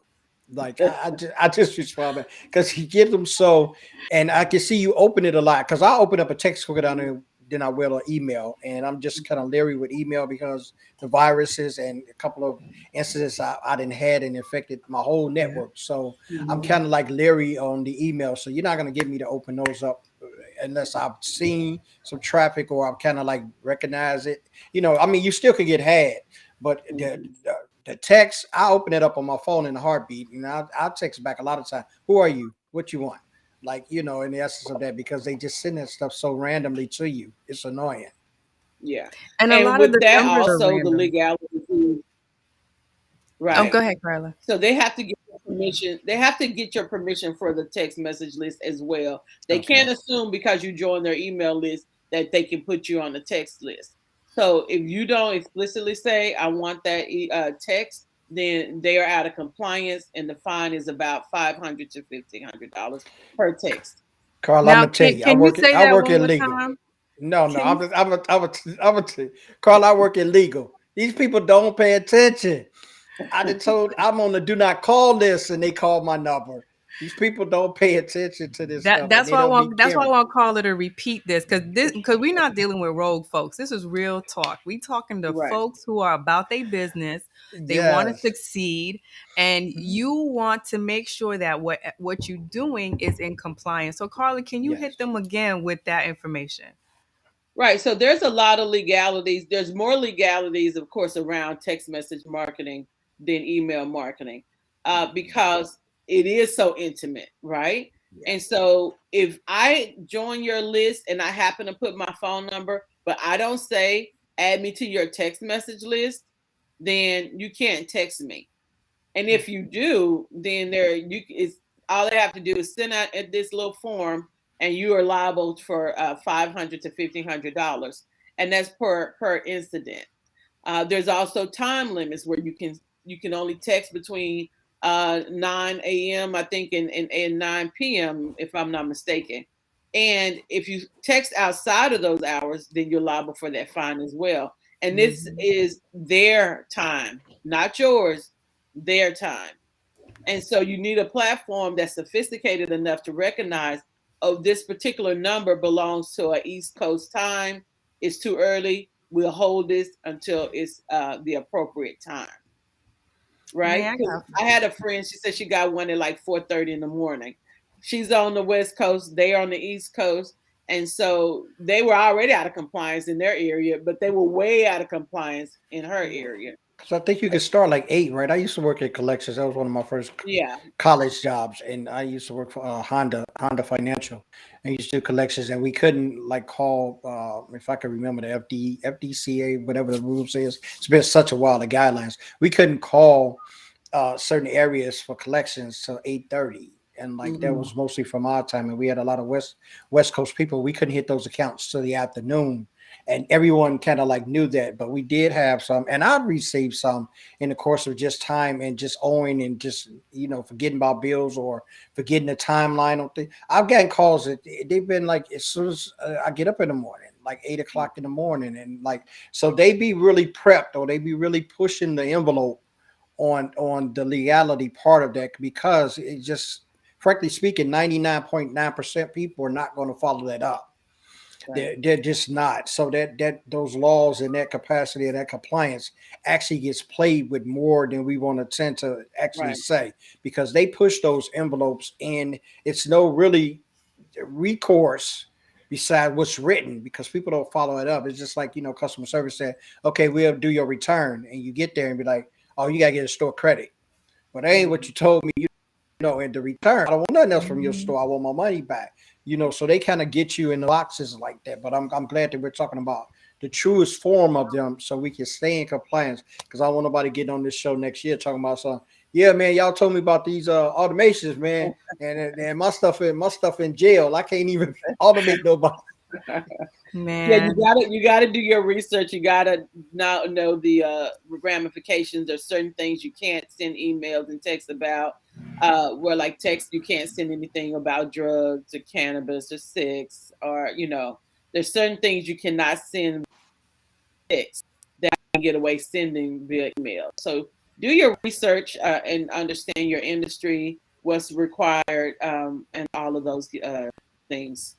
Like I just respond back because he gives them so, and I can see you open it a lot because I open up a text quicker down there than I will an email, and I'm just kind of leery with email because the viruses and a couple of incidents I didn't had and infected my whole network. So I'm kind of like leery on the email. So you're not gonna get me to open those up unless I've seen some traffic or I've kind of like recognize it. I mean, you still could get had, but the text, I open it up on my phone in a heartbeat, and I'll text back a lot of time. Who are you? What you want? Like, in the essence of that, because they just send that stuff so randomly to you. It's annoying. Yeah. and a And lot of with the that, numbers are also the random. legality, Oh, right? go ahead, Carla. So they have to get your permission. They have to get your permission for the text message list as well. They Okay. can't assume because you join their email list that they can put you on the text list. So if you don't explicitly say I want that text, then they are out of compliance, and the fine is about $500 to $1,500 per text. Carl, I'm Now, gonna tell can you, can you say I that work one in more legal. time? No, Can you? I'm a Carl, I work in legal. These people don't pay attention. I done told I'm on the do not call list and they call my number. These people don't pay attention to this That stuff and that's they why I don't be want that's why I caring. want Carla to repeat this because we're not dealing with rogue folks. This is real talk. We talking to Right. folks who are about their business. They want to Yes. succeed, and you want to make sure that what you're doing is in compliance. So, Carla, can you hit Yes. them again with that information? Right. So there's a lot of legalities. There's more legalities, of course, around text message marketing than email marketing, because it is so intimate, right? Yeah. And so if I join your list and I happen to put my phone number, but I don't say add me to your text message list, then you can't text me. And if you do, then is all they have to do is send out this little form, and you are liable for $500 to $1,500, and that's per incident. There's also time limits where you can only text between 9 a.m. I think and 9 p.m. if I'm not mistaken. And if you text outside of those hours, then you're liable for that fine as well. And this is their time, not yours, their time. And so you need a platform that's sophisticated enough to recognize, oh, this particular number belongs to a East Coast time. It's too early. We'll hold this until it's the appropriate time. Right? Yeah, I Because got. I had a friend, she said she got one at like 4:30 in the morning. She's on the West Coast, they are on the East Coast. And so they were already out of compliance in their area, but they were way out of compliance in her area. So I think you could start like 8, right? I used to work at collections. That was one of my first Yeah. college jobs, and I used to work for Honda Financial. I used to do collections, and we couldn't like call if I can remember the FDCA, whatever the rules is. It's been such a while. The guidelines we couldn't call certain areas for collections till 8:30, and like that Mhm. was mostly from our time, and we had a lot of West Coast people. We couldn't hit those accounts till the afternoon, and everyone kind of like knew that. But we did have some, and I received some in the course of just time and just owing and just forgetting about bills or forgetting the timeline on things. I've gotten calls that they've been like as soon as I get up in the morning, like 8 o'clock in the morning, and like so they be really prepped or they be really pushing the envelope on the legality part of that because it just frankly speaking 99.9% people are not going to follow that up. Right. They're just not. So that those laws and that capacity and that compliance actually gets played with more than we want to tend to actually Right. say because they push those envelopes and it's no really recourse besides what's written because people don't follow it up. It's just like, customer service said, okay, we'll do your return. And you get there and be like, oh, you got to get a store credit. But that ain't what you told me, in the return. I don't want nothing else from your store. I want my money back. So they kind of get you in the boxes like that. But I'm glad that we're talking about the truest form of them so we can stay in compliance because I don't want nobody getting on this show next year talking about something. Yeah, man, y'all told me about these automations, man, and my stuff in jail. I can't even automate nobody. Man. Yeah, you gotta do your research. You gotta now know the ramifications. There's certain things you can't send emails and texts about. Where like text, you can't send anything about drugs or cannabis or sex or there's certain things you cannot send text that you can get away sending via email. So do your research and understand your industry, what's required, and all of those things.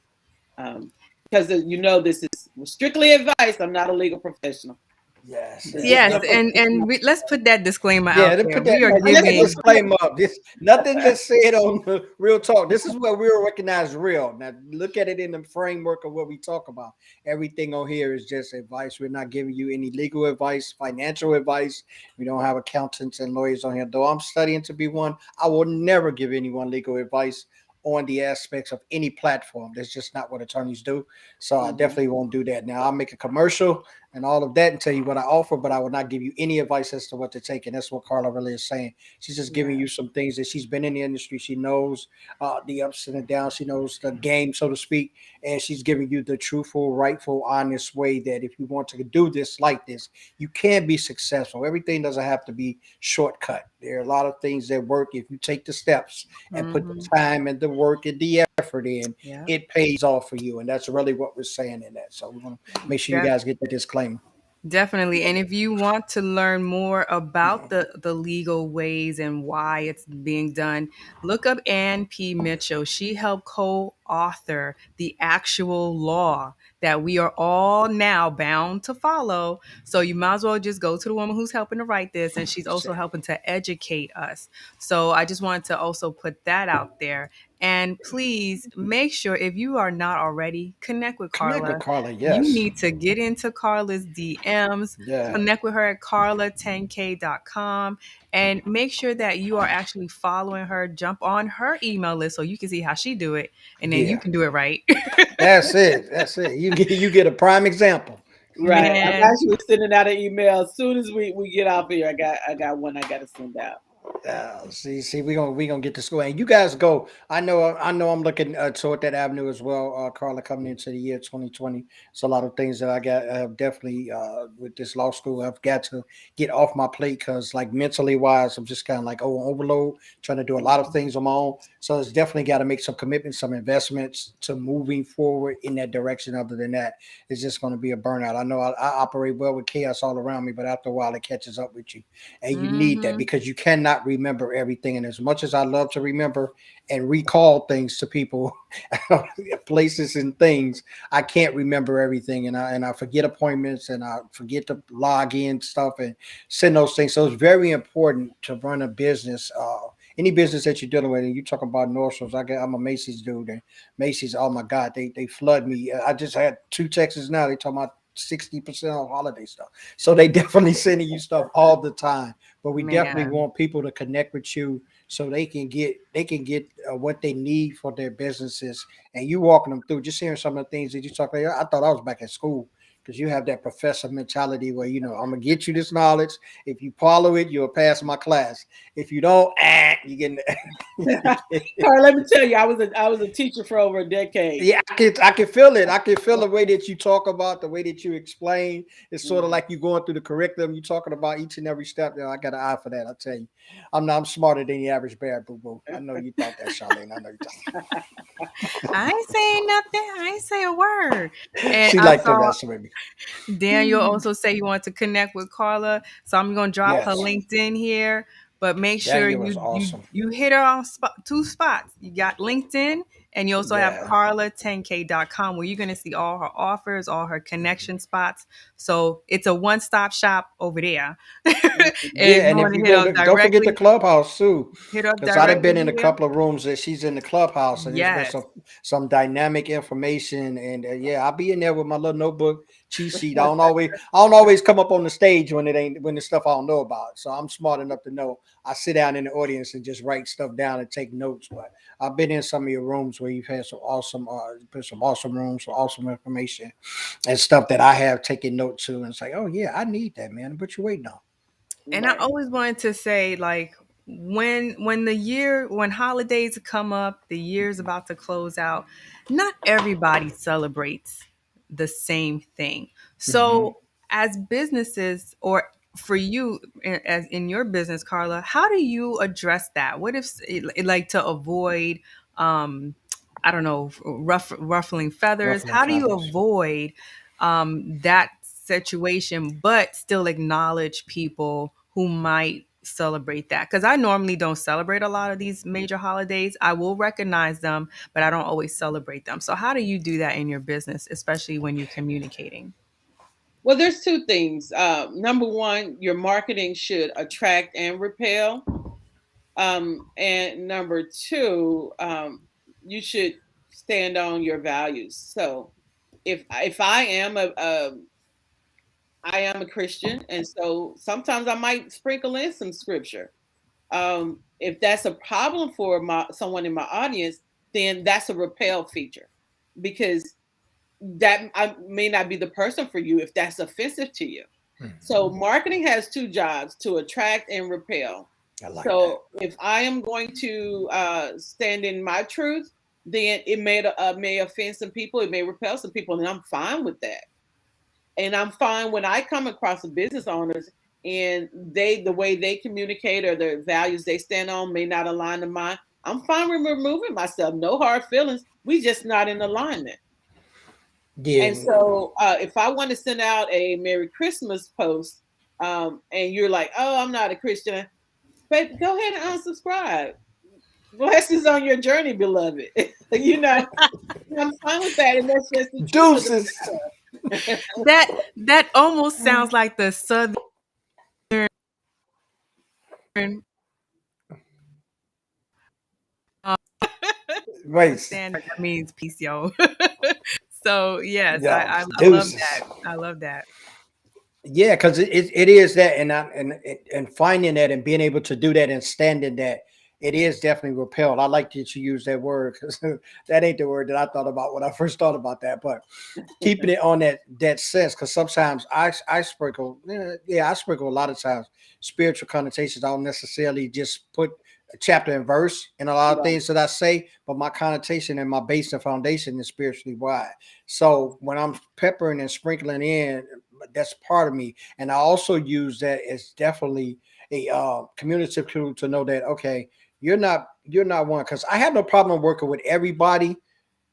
Because this is strictly advice. I'm not a legal professional. Yes. Let's put that disclaimer out Yeah, there. put that disclaimer up. Nothing that's said on the Real Talk. This is where we'll recognize real. Now, look at it in the framework of what we talk about. Everything on here is just advice. We're not giving you any legal advice, financial advice. We don't have accountants and lawyers on here. Though I'm studying to be one, I will never give anyone legal advice on the aspects of any platform. That's just not what attorneys do. So I definitely won't do that. Now I'll make a commercial and all of that and tell you what I offer, but I will not give you any advice as to what to take. And that's what Carla really is saying. She's just giving you some things that she's been in the industry. She knows the ups and the downs. She knows the game, so to speak. And she's giving you the truthful, rightful, honest way that if you want to do this like this, you can be successful. Everything doesn't have to be shortcut. There are a lot of things that work if you take the steps and put the time and the work and the effort in. It pays off for you. And that's really what we're saying in that. So we want to make sure you guys get the disclaimer. Definitely. And if you want to learn more about the legal ways and why it's being done, look up Ann P. Mitchell. She helped co-author the actual law that we are all now bound to follow. So you might as well just go to the woman who's helping to write this, and she's also helping to educate us. So I just wanted to also put that out there. And please make sure, if you are not already, connect with Carla. Connect with Carla, yes. You need to get into Carla's DMs, connect with her at carla10k.com, and make sure that you are actually following her. Jump on her email list so you can see how she do it, and then you can do it right. That's it. You get a prime example. Right. Man. I'm actually sending out an email as soon as we get off here. I got one I got to send out. See, we gonna get to school, and you guys go. I know. I'm looking toward that avenue as well. Carla, coming into the year 2020, it's a lot of things that I got definitely with this law school. I've got to get off my plate because, like, mentally wise, I'm just kind of like overload, trying to do a lot of things on my own. So it's definitely got to make some commitments, some investments to moving forward in that direction. Other than that, it's just going to be a burnout. I know I operate well with chaos all around me, but after a while, it catches up with you, and you need that because you cannot remember everything. And as much as I love to remember and recall things to people, places and things, I can't remember everything, and I forget appointments, and I forget to log in stuff and send those things. So it's very important to run a business. Any business that you're dealing with, and you talk about Northstroms, I'm a Macy's dude, and Macy's, oh my God, they flood me. I just had 2 texts now. They talking about 60% off holiday stuff. So they definitely sending you stuff all the time. But we definitely want people to connect with you so they can get what they need for their businesses. And you walking them through, just hearing some of the things that you talk about. I thought I was back at school because you have that professor mentality where, I'm going to get you this knowledge. If you follow it, you'll pass my class. If you don't, you get Carl, let me tell you, I was a teacher for over a decade. Yeah, I can feel it. I can feel the way that you talk about, the way that you explain. It's sort of like you going through the curriculum. You're talking about each and every step. I got an eye for that. I tell you, I'm smarter than the average bear, boo boo. I know you thought that, Charlene. I know you thought. I ain't saying nothing. I ain't say a word. And she liked to mess with me. Daniel also say you want to connect with Carla, so I'm gonna drop her LinkedIn here. But make sure you hit her on 2 spots. You got LinkedIn And you also have Yeah. Carla10k.com, where you're going to see all her offers, all her connection spots. So it's a one-stop shop over there. Yeah, If you and if want to you go, don't forget the clubhouse too, hit up because I've been in a directly there. couple of rooms that she's in the clubhouse, and there's been Yes. some dynamic information, and yeah, I'll be in there with my little notebook cheat sheet. I don't always come up on the stage when the stuff I don't know about. So I'm smart enough to know I sit down in the audience and just write stuff down and take notes. But I've been in some of your rooms where you've had some awesome rooms, some awesome information and stuff that I have taken note to, and it's like, oh yeah, I need that, man. What you waiting on? And I always wanted to say, like, when when holidays come up, the year's about to close out, not everybody celebrates the same thing. So as businesses, or for you as in your business, Carla, how do you address that? What if, like, to avoid I don't know, ruffling feathers? Ruffling How do you feathers. avoid that situation, but still acknowledge people who might celebrate that? Because I normally don't celebrate a lot of these major holidays. I will recognize them, but I don't always celebrate them. So how do you do that in your business, especially when you're communicating? Well, there's two things. Number one, your marketing should attract and repel. And number two, you should stand on your values. So if I am a Christian, and so sometimes I might sprinkle in some scripture. If that's a problem for someone in my audience, then that's a repel feature, because that I may not be the person for you if that's offensive to you. So marketing has two jobs: to attract and repel. I like So if I am going to stand in my truth, then it may offend some people, it may repel some people, and I'm fine with that. And I'm fine when I come across a business owners and the way they communicate or the values they stand on may not align to mine. I'm fine with removing myself. No hard feelings. We just not in alignment. Yeah. And so if I want to send out a Merry Christmas post, and you're like, oh, I'm not a Christian, but go ahead and unsubscribe. Blessings on your journey, beloved. I'm fine with that. And that's just the truth of Deuces. the That almost sounds like the Southern Right. standard. That means peace, yo. So yes, Yeah. I love Deuces. that. I love that. Yeah, because it is that, and finding that and being able to do that and standing that, it is definitely repelled. I like that you use that word, because that ain't the word that I thought about when I first thought about that. But keeping it on that sense, because sometimes I sprinkle, I sprinkle a lot of times spiritual connotations. I don't necessarily just put a chapter and verse in a lot of Right. things that I say, but my connotation and my base and foundation is spiritually wide. So when I'm peppering and sprinkling in, that's part of me, and I also use that as definitely a communicative tool to know that, okay, you're not one, because I have no problem working with everybody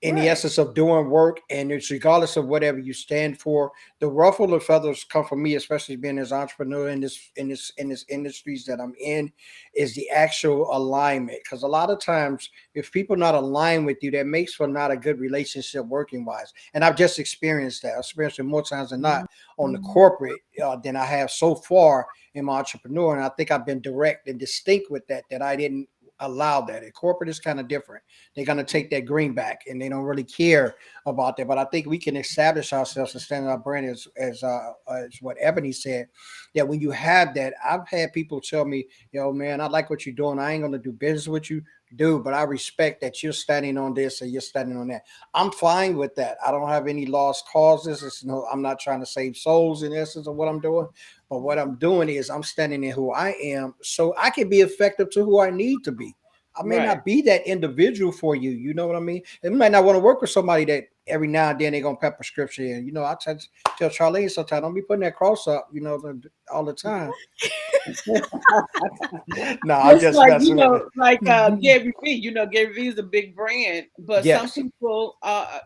in the Right. essence of doing work, and it's regardless of whatever you stand for. The ruffle of feathers come from me, especially being as an entrepreneur in this industries that I'm in, is the actual alignment. Because a lot of times, if people not aligned with you, that makes for not a good relationship working wise. And I've just experienced that. I've experienced it more times than not on the corporate than I have so far in my entrepreneur. And I think I've been direct and distinct with that I didn't allow that. In corporate is kind of different. They're going to take that greenback and they don't really care about that. But I think we can establish ourselves and stand in our brand as what Ebony said, that when you have that, I've had people tell me, yo, man, I like what you're doing. I ain't going to do business with you, dude, but I respect that you're standing on this or you're standing on that. I'm fine with that. I don't have any lost causes. I'm not trying to save souls in essence of what I'm doing. But what I'm doing is I'm standing in who I am so I can be effective to who I need to be. I may Right. not be that individual for you. You know what I mean? It might not want to work with somebody that every now and then they're going to pepper scripture in. I tell Charlene sometimes, don't be putting that cross up, all the time. No, I'm Just just like messing with it. Gary Vee. Gary Vee is a big brand, but some Yes. people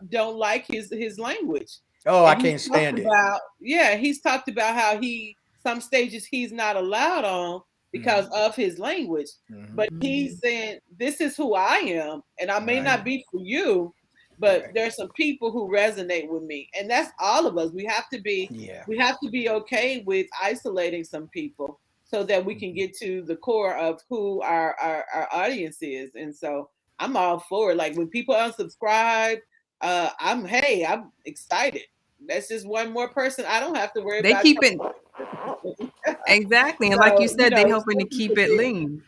don't like his language. Oh, I And can't stand it. he's talked about how some stages he's not allowed on because of his language. Mhm. But he's saying, this is who I am, and I may Right. not be for you, but Right. there's some people who resonate with me. And that's all of us. Yeah. We have to be okay with isolating some people so that we can Mhm. get to the core of who our audience is. And so I'm all for it. Like when people unsubscribe, I'm excited. That's just one more person I don't have to worry They about. keep it exactly, and like you So, said, they helping to some keep people it do. lean.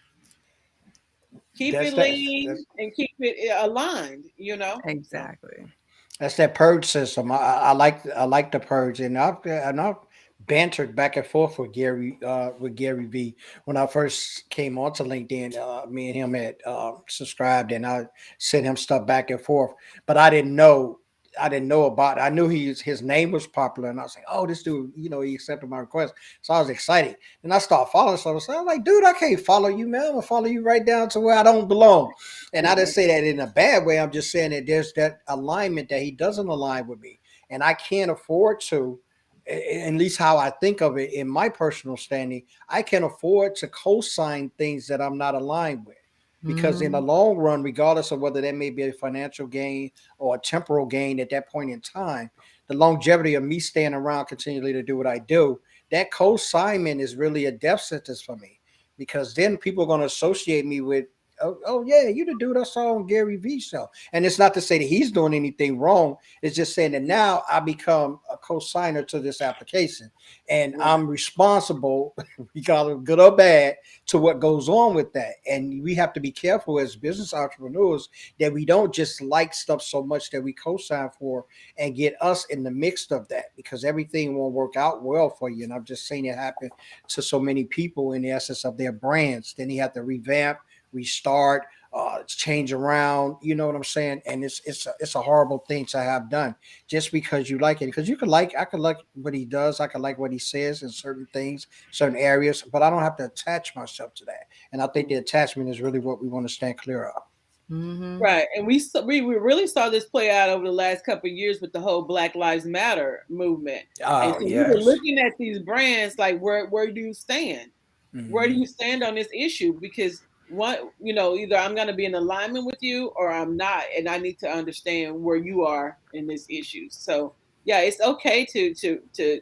Keep it That's lean and keep it aligned. So Exactly. That's that purge system. I like the purge, and I've bantered back and forth with Gary V when I first came onto LinkedIn. Me and him had subscribed, and I sent him stuff back and forth. But I didn't know about it. I knew his name was popular, and I was like, oh, this dude, he accepted my request, so I was excited. And I started following some. So I was like, dude, I can't follow you, man. I'm gonna follow you right down to where I don't belong. And I didn't say that in a bad way. I'm just saying that there's that alignment that he doesn't align with me. And I can't afford to, at least how I think of it in my personal standing, I can't afford to co-sign things that I'm not aligned with. Because in the Mhm. long run, regardless of whether that may be a financial gain or a temporal gain at that point in time, the longevity of me staying around continually to do what I do, that co-signment is really a death sentence for me. Because then people are going to associate me with, oh yeah, you the dude I saw on Gary V show. And it's not to say that he's doing anything wrong. It's just saying that now I become a co-signer to this application, and right. I'm responsible, regardless good or bad, to what goes on with that. And we have to be careful as business entrepreneurs that we don't just like stuff so much that we co-sign for and get us in the mix of that, because everything won't work out well for you. And I've just seen it happen to so many people in the essence of their brands. Then you have to revamp, restart, change around. You know what I'm saying? And it's a horrible thing to have done just because you like it. Because I could like what he does, I could like what he says in certain things, certain areas, but I don't have to attach myself to that. And I think the attachment is really what we want to stand clear of. Mhm. Right, and we really saw this play out over the last couple of years with the whole Black Lives Matter movement. And Oh so we were yes. looking at these brands like, where do you stand? Where do Hmm. you stand on this issue? Because either I'm going to be in alignment with you or I'm not, and I need to understand where you are in this issue. So yeah, it's okay to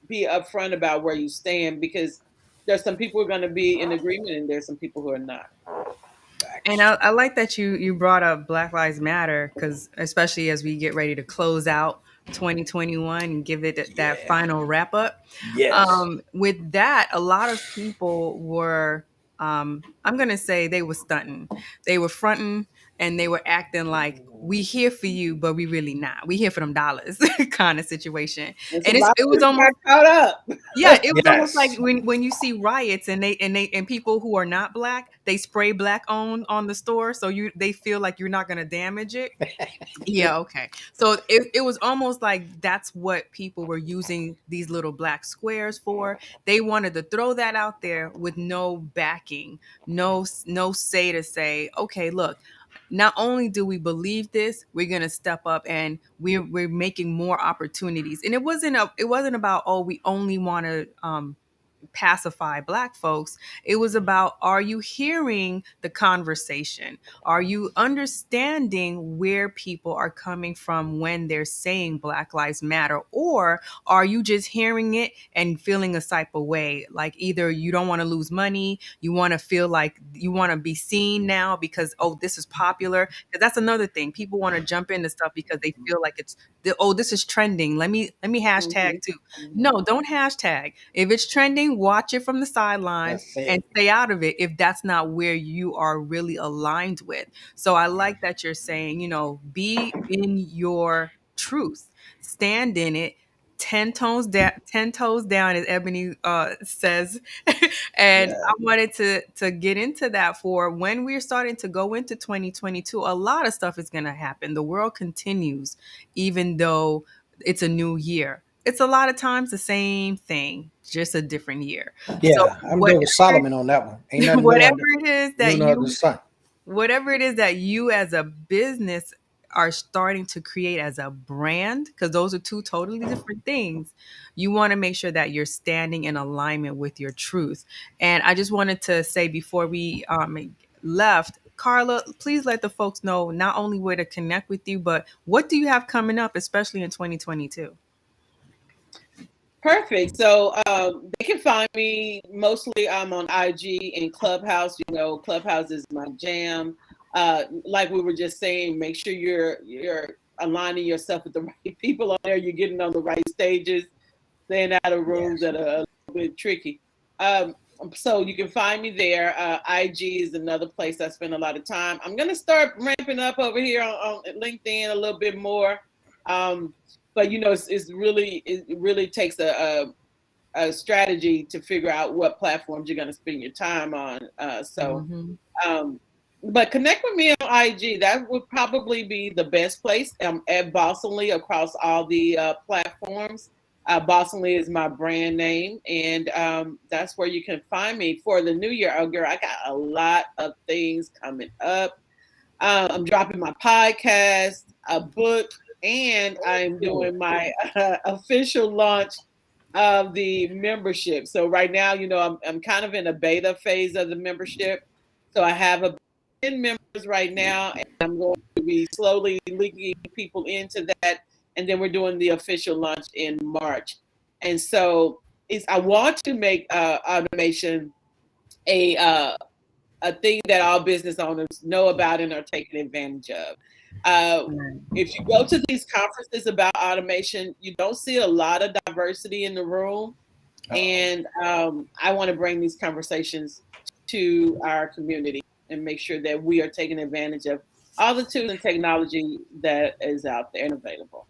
be upfront about where you stand, because there's some people who are going to be in agreement and there's some people who are not. And Facts. I like that you brought up Black Lives Matter, because especially as we get ready to close out 2021 and give it that Yeah. final wrap up. Yes. With that, a lot of people were, I'm gonna say they were stunting, they were fronting, and they were acting like we here for you, but we really not. We here for them dollars, kind of situation. And And some lot it of was people got almost, caught up. yeah, it was almost like Yes. when you see riots and and people who are not black, they spray black on the store, so they feel like you're not gonna damage it. Yeah, okay. So it was almost like that's what people were using these little black squares for. They wanted to throw that out there with no backing, no say to say, okay, look, not only do we believe this, we're gonna step up and we're making more opportunities. And it wasn't about, oh, we only want to pacify black folks. It was about, are you hearing the conversation? Are you understanding where people are coming from when they're saying Black Lives Matter? Or are you just hearing it and feeling a type of way? Like either you don't want to lose money, you want to feel like you want to be seen now because, oh, this is popular. Because that's another thing. People want to jump into stuff because they feel like oh, this is trending. Let me hashtag Mhm, too. mhm. No, don't hashtag. If it's trending, watch it from the sidelines That's and it. stay out of it if that's not where you are really aligned with. So I like that you're saying, be in your truth, stand in it. 10 toes down, as Ebony says. And Yeah. I wanted to get into that for when we're starting to go into 2022. A lot of stuff is going to happen. The world continues, even though it's a new year. It's a lot of times the same thing, just a different year. So Yeah. I'm there with Solomon on that one. Ain't nothing new whatever under it is new that under the you sun. whatever it is that you as a business are starting to create as a brand, because those are two totally different things, you want to make sure that you're standing in alignment with your truth. And I just wanted to say before we left, Carla, please let the folks know not only where to connect with you, but what do you have coming up, especially in 2022? Perfect. So they can find me mostly. I'm on IG and Clubhouse. You know, Clubhouse is my jam. Like we were just saying, make sure you're aligning yourself with the right people on there. You're getting on the right stages, staying out of rooms Yes. that are a little bit tricky. Um, so you can find me there. IG is another place I spend a lot of time. I'm gonna start ramping up over here on LinkedIn a little bit more. Um, but you know, it really takes a strategy to figure out what platforms you're going to spend your time on. Mm-hmm. Um, but connect with me on IG. That would probably be the best place. I'm at Bossonly across all the platforms. Bossonly is my brand name, and that's where you can find me for the new year. Oh, girl, I got a lot of things coming up. I'm dropping my podcast, a book, and I'm doing my official launch of the membership. So right now, you know, I'm kind of in a beta phase of the membership. So I have about 10 members right now, and I'm going to be slowly leaking people into that. And then we're doing the official launch in March. And so I want to make automation a thing that all business owners know about and are taking advantage of. Uh, if you go to these conferences about automation, you don't see a lot of diversity in the room. And I want to bring these conversations to our community and make sure that we are taking advantage of all the tools and technology that is out there and available.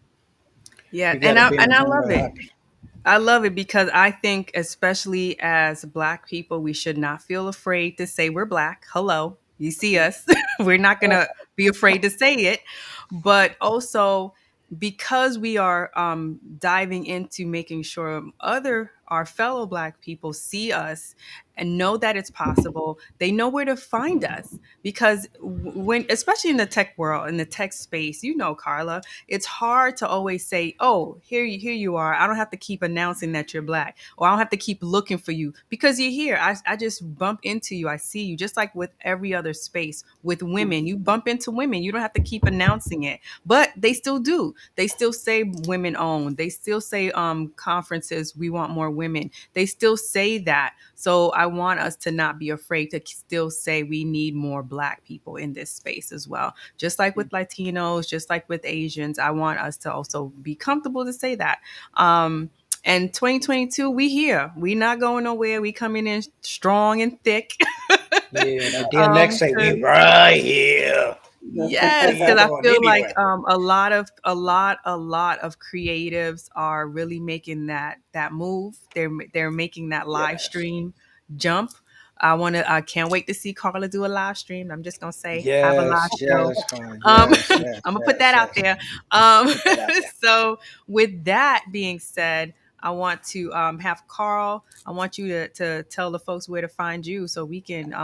Yeah, You got to be in and the I room love to it. happen. I love it because I think, especially as Black people, we should not feel afraid to say we're Black. Hello, you see us. We're not going to be afraid to say it. But also, because we are diving into making sure our fellow Black people see us and know that it's possible, they know where to find us. Because when, especially in the tech world, in the tech space, you know, Carla, it's hard to always say, "Oh, here you are. I don't have to keep announcing that you're Black, or I don't have to keep looking for you because you're here. I just bump into you. I see you." Just like with every other space, with women, you bump into women. You don't have to keep announcing it, but they still do. They still say women owned. They still say conferences, we want more women. They still say that. So I want us to not be afraid to still say we need more Black people in this space as well. Just like with Latinos, just like with Asians, I want us to also be comfortable to say that. And 2022, we here. We not going nowhere. We coming in strong and thick. Yeah, and then next say we 'Cause right here. yes, We ain't because I going feel like anywhere. a lot of creatives are really making that move. They're making that live Yes. stream jump. I can't wait to see Carla do a live stream. I'm just gonna say have a live Yes, show. yes, fine. Um, Yes, yes, I'm gonna put yes, that out yes. there. Put that out there. So with that being said, I want to have Carl. I want you to tell the folks where to find you so we can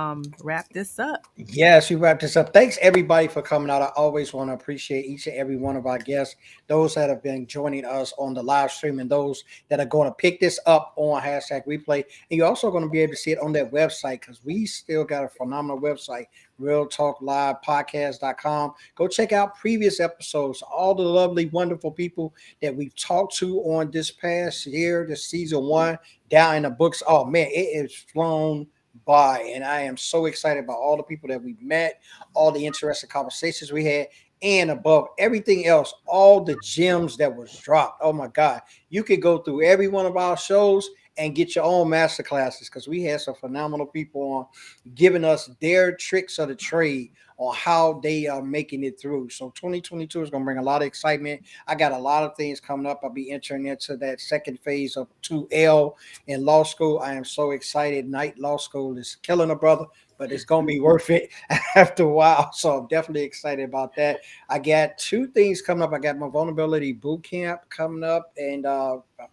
wrap this up. Yes, we wrap this up. Thanks everybody for coming out. I always want to appreciate each and every one of our guests, those that have been joining us on the live stream, and those that are going to pick this up on hashtag replay. And you're also going to be able to see it on that website because we still got a phenomenal website, realtalklivepodcast.com. Go check out previous episodes, all the lovely, wonderful people that we've talked to on this past year, this season one, down in the books. Oh man, it is flown by, and I am so excited about all the people that we've met, all the interesting conversations we had, and above everything else, all the gems that was dropped. Oh my God, you could go through every one of our shows and get your own master classes because we had some phenomenal people on giving us their tricks of the trade on how they are making it through. So 2022 is going to bring a lot of excitement. I got a lot of things coming up. I'll be entering into that second phase of 2L in law school. I am so excited. Night law school is killing a brother, but it's going to be worth it after a while. So I'm definitely excited about that. I got two things coming up. I got my vulnerability boot camp coming up in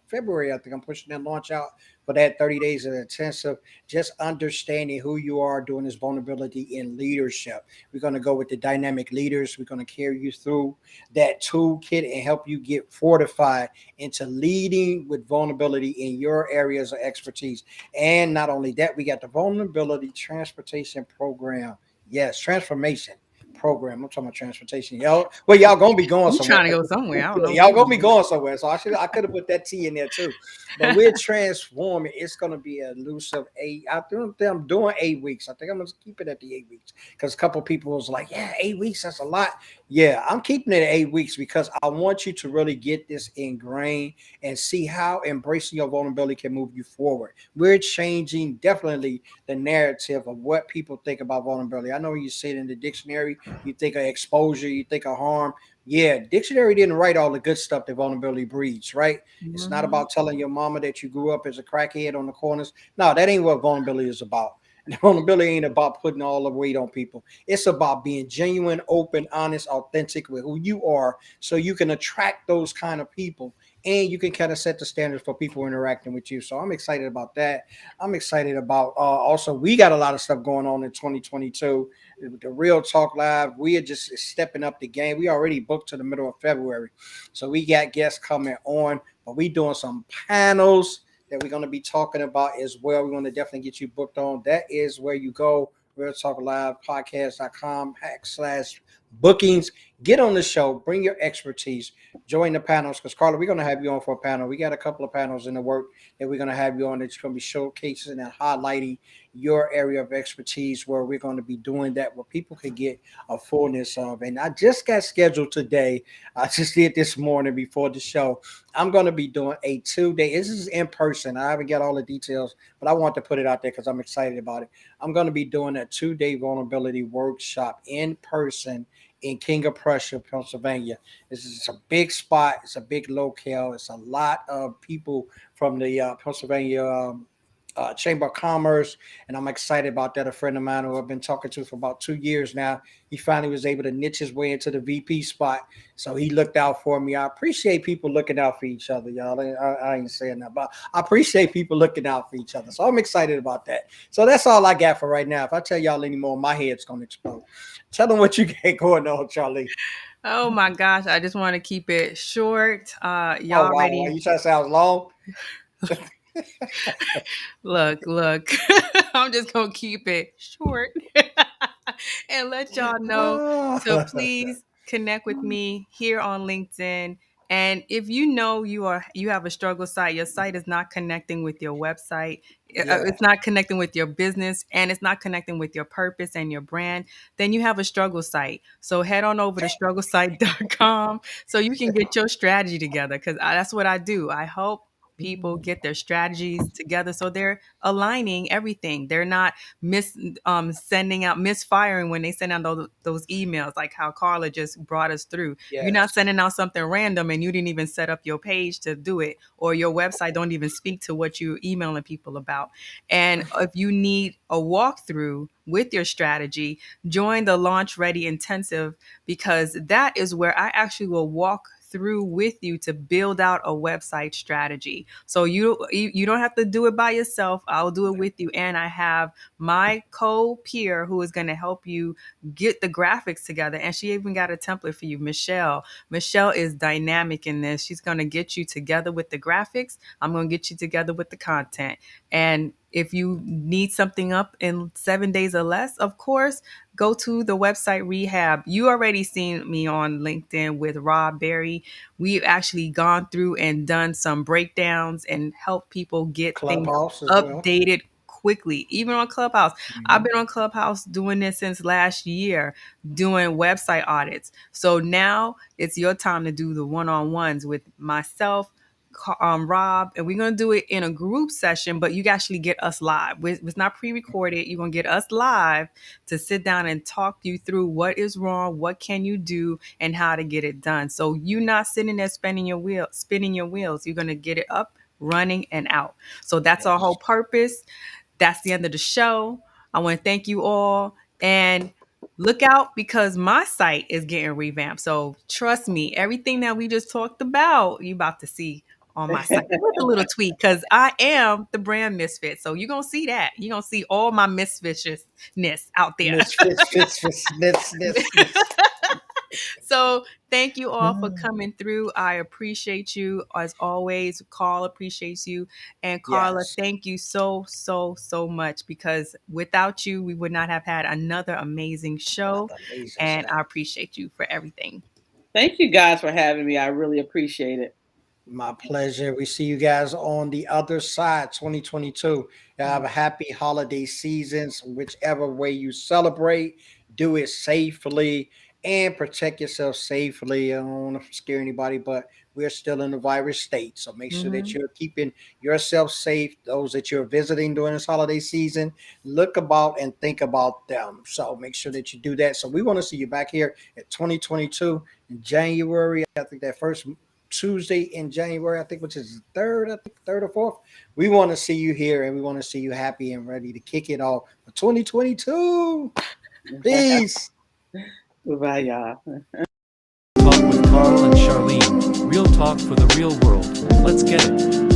February. I think I'm pushing that launch out for that 30 days of intensive, just understanding who you are doing this vulnerability in leadership. We're going to go with the dynamic leaders. We're going to carry you through that toolkit and help you get fortified into leading with vulnerability in your areas of expertise. And not only that, we got the vulnerability transportation program. Yes, transformation program. I'm talking about transportation. Y'all gonna be going You somewhere. trying to go somewhere? I don't know where Y'all you gonna be going. going somewhere. So I could have put that T in there too. But we're transforming. It's gonna be elusive eight. I'm doing 8 weeks. I think I'm gonna keep it at the 8 weeks because a couple people was like, yeah, 8 weeks, that's a lot. Yeah, I'm keeping it at 8 weeks because I want you to really get this ingrained and see how embracing your vulnerability can move you forward. We're changing definitely the narrative of what people think about vulnerability. I know you see it in the dictionary, you think of exposure, you think of harm. Yeah, dictionary didn't write all the good stuff that vulnerability breeds, right? It's not Mhm. about telling your mama that you grew up as a crackhead on the corners. No, that ain't what vulnerability is about. Vulnerability ain't about putting all the weight on people. It's about being genuine, open, honest, authentic with who you are so you can attract those kind of people and you can kind of set the standards for people interacting with you. So I'm excited about that. I'm excited about also we got a lot of stuff going on in 2022. The Real Talk Live, we are just stepping up the game. We already booked to the middle of February. So we got guests coming on, but we doing some panels that we're going to be talking about as well. We're going to definitely get you booked on. That is where you go, Real Talk Live podcast.com / bookings. Get on the show, bring your expertise, join the panels because Carla, we're going to have you on for a panel. We got a couple of panels in the work that we're going to have you on that's going to be showcasing and highlighting your area of expertise where we're going to be doing that where people can get a fullness of. And I just got scheduled today. I just did this morning before the show. I'm going to be doing a 2-day. This is in person. I haven't got all the details, but I want to put it out there because I'm excited about it. I'm going to be doing a 2-day vulnerability workshop in person in King of Prussia, Pennsylvania. This is a big spot. It's a big locale. It's a lot of people from the Pennsylvania Chamber of Commerce, and I'm excited about that. A friend of mine who I've been talking to for about 2 years now, he finally was able to niche his way into the VP spot, so he looked out for me. I appreciate people looking out for each other, y'all. I ain't saying that, but I appreciate people looking out for each other, so I'm excited about that. So that's all I got for right now. If I tell y'all any more, my head's gonna explode. Tell them what you got going on, Charlie. Oh my gosh, I just want to keep it short. Oh Y'all wow, already you trying to say I was long? look. I'm just gonna keep it short and let y'all know to please connect with me here on LinkedIn. And if you know you have a struggle site, your site is not connecting with your website, Yeah. it's not connecting with your business, and it's not connecting with your purpose and your brand, then you have a struggle site. So head on over to strugglesite.com so you can get your strategy together because that's what I do. I help people get their strategies together so they're aligning everything. They're not sending out misfiring when they send out those emails like how Carla just brought us through. You're not Yes. sending out something random and you didn't even set up your page to do it, or your website don't even speak to what you're emailing people about. And if you need a walkthrough with your strategy, join the Launch Ready Intensive because that is where I actually will walk through with you to build out a website strategy. So you don't have to do it by yourself. I'll do it with you, and I have my co-peer who is going to help you get the graphics together, and she even got a template for you, Michelle. Michelle is dynamic in this. She's going to get you together with the graphics. I'm going to get you together with the content. And if you need something up in 7 days or less, of course, go to the website rehab. You already seen me on LinkedIn with Rob Berry. We've actually gone through and done some breakdowns and help people get things Clubhouse as well. updated quickly, even on Clubhouse. I've Mhm. been on Clubhouse doing this since last year, doing website audits. So now it's your time to do the one-on-ones with myself, Rob, and we're going to do it in a group session, but you actually get us live. It's not pre-recorded. You're going to get us live to sit down and talk you through what is wrong, what can you do, and how to get it done. So you're not sitting there spinning your wheels. You're going to get it up, running, and out. So that's our whole Yes. purpose. That's the end of the show. I want to thank you all and look out because my site is getting revamped. So trust me, everything that we just talked about, you about to see on my site with a little tweak because I am the brand misfit. So you're gonna see that. You're gonna see all my misfitness out there. Miss. So thank you all for coming through. I appreciate you as always. Carl appreciates you. And Carla, Yes. thank you so much because without you, we would not have had another amazing show. Amazing And stuff. I appreciate you for everything. Thank you guys for having me. I really appreciate it. My pleasure. We see you guys on the other side, 2022. Have a happy holiday seasons, whichever way you celebrate. Do it safely and protect yourself safely. I don't want to scare anybody, but we're still in the virus state. So make sure that you're keeping yourself safe. Those that you're visiting during this holiday season, look about and think about them. So make sure that you do that. So we want to see you back here at 2022 in January. I think that first Tuesday in January, I think, which is the third or fourth. We want to see you here and we want to see you happy and ready to kick it off for 2022. Peace. Goodbye, y'all. Talk with Carl and Charlene. Real talk for the real world. Let's get it.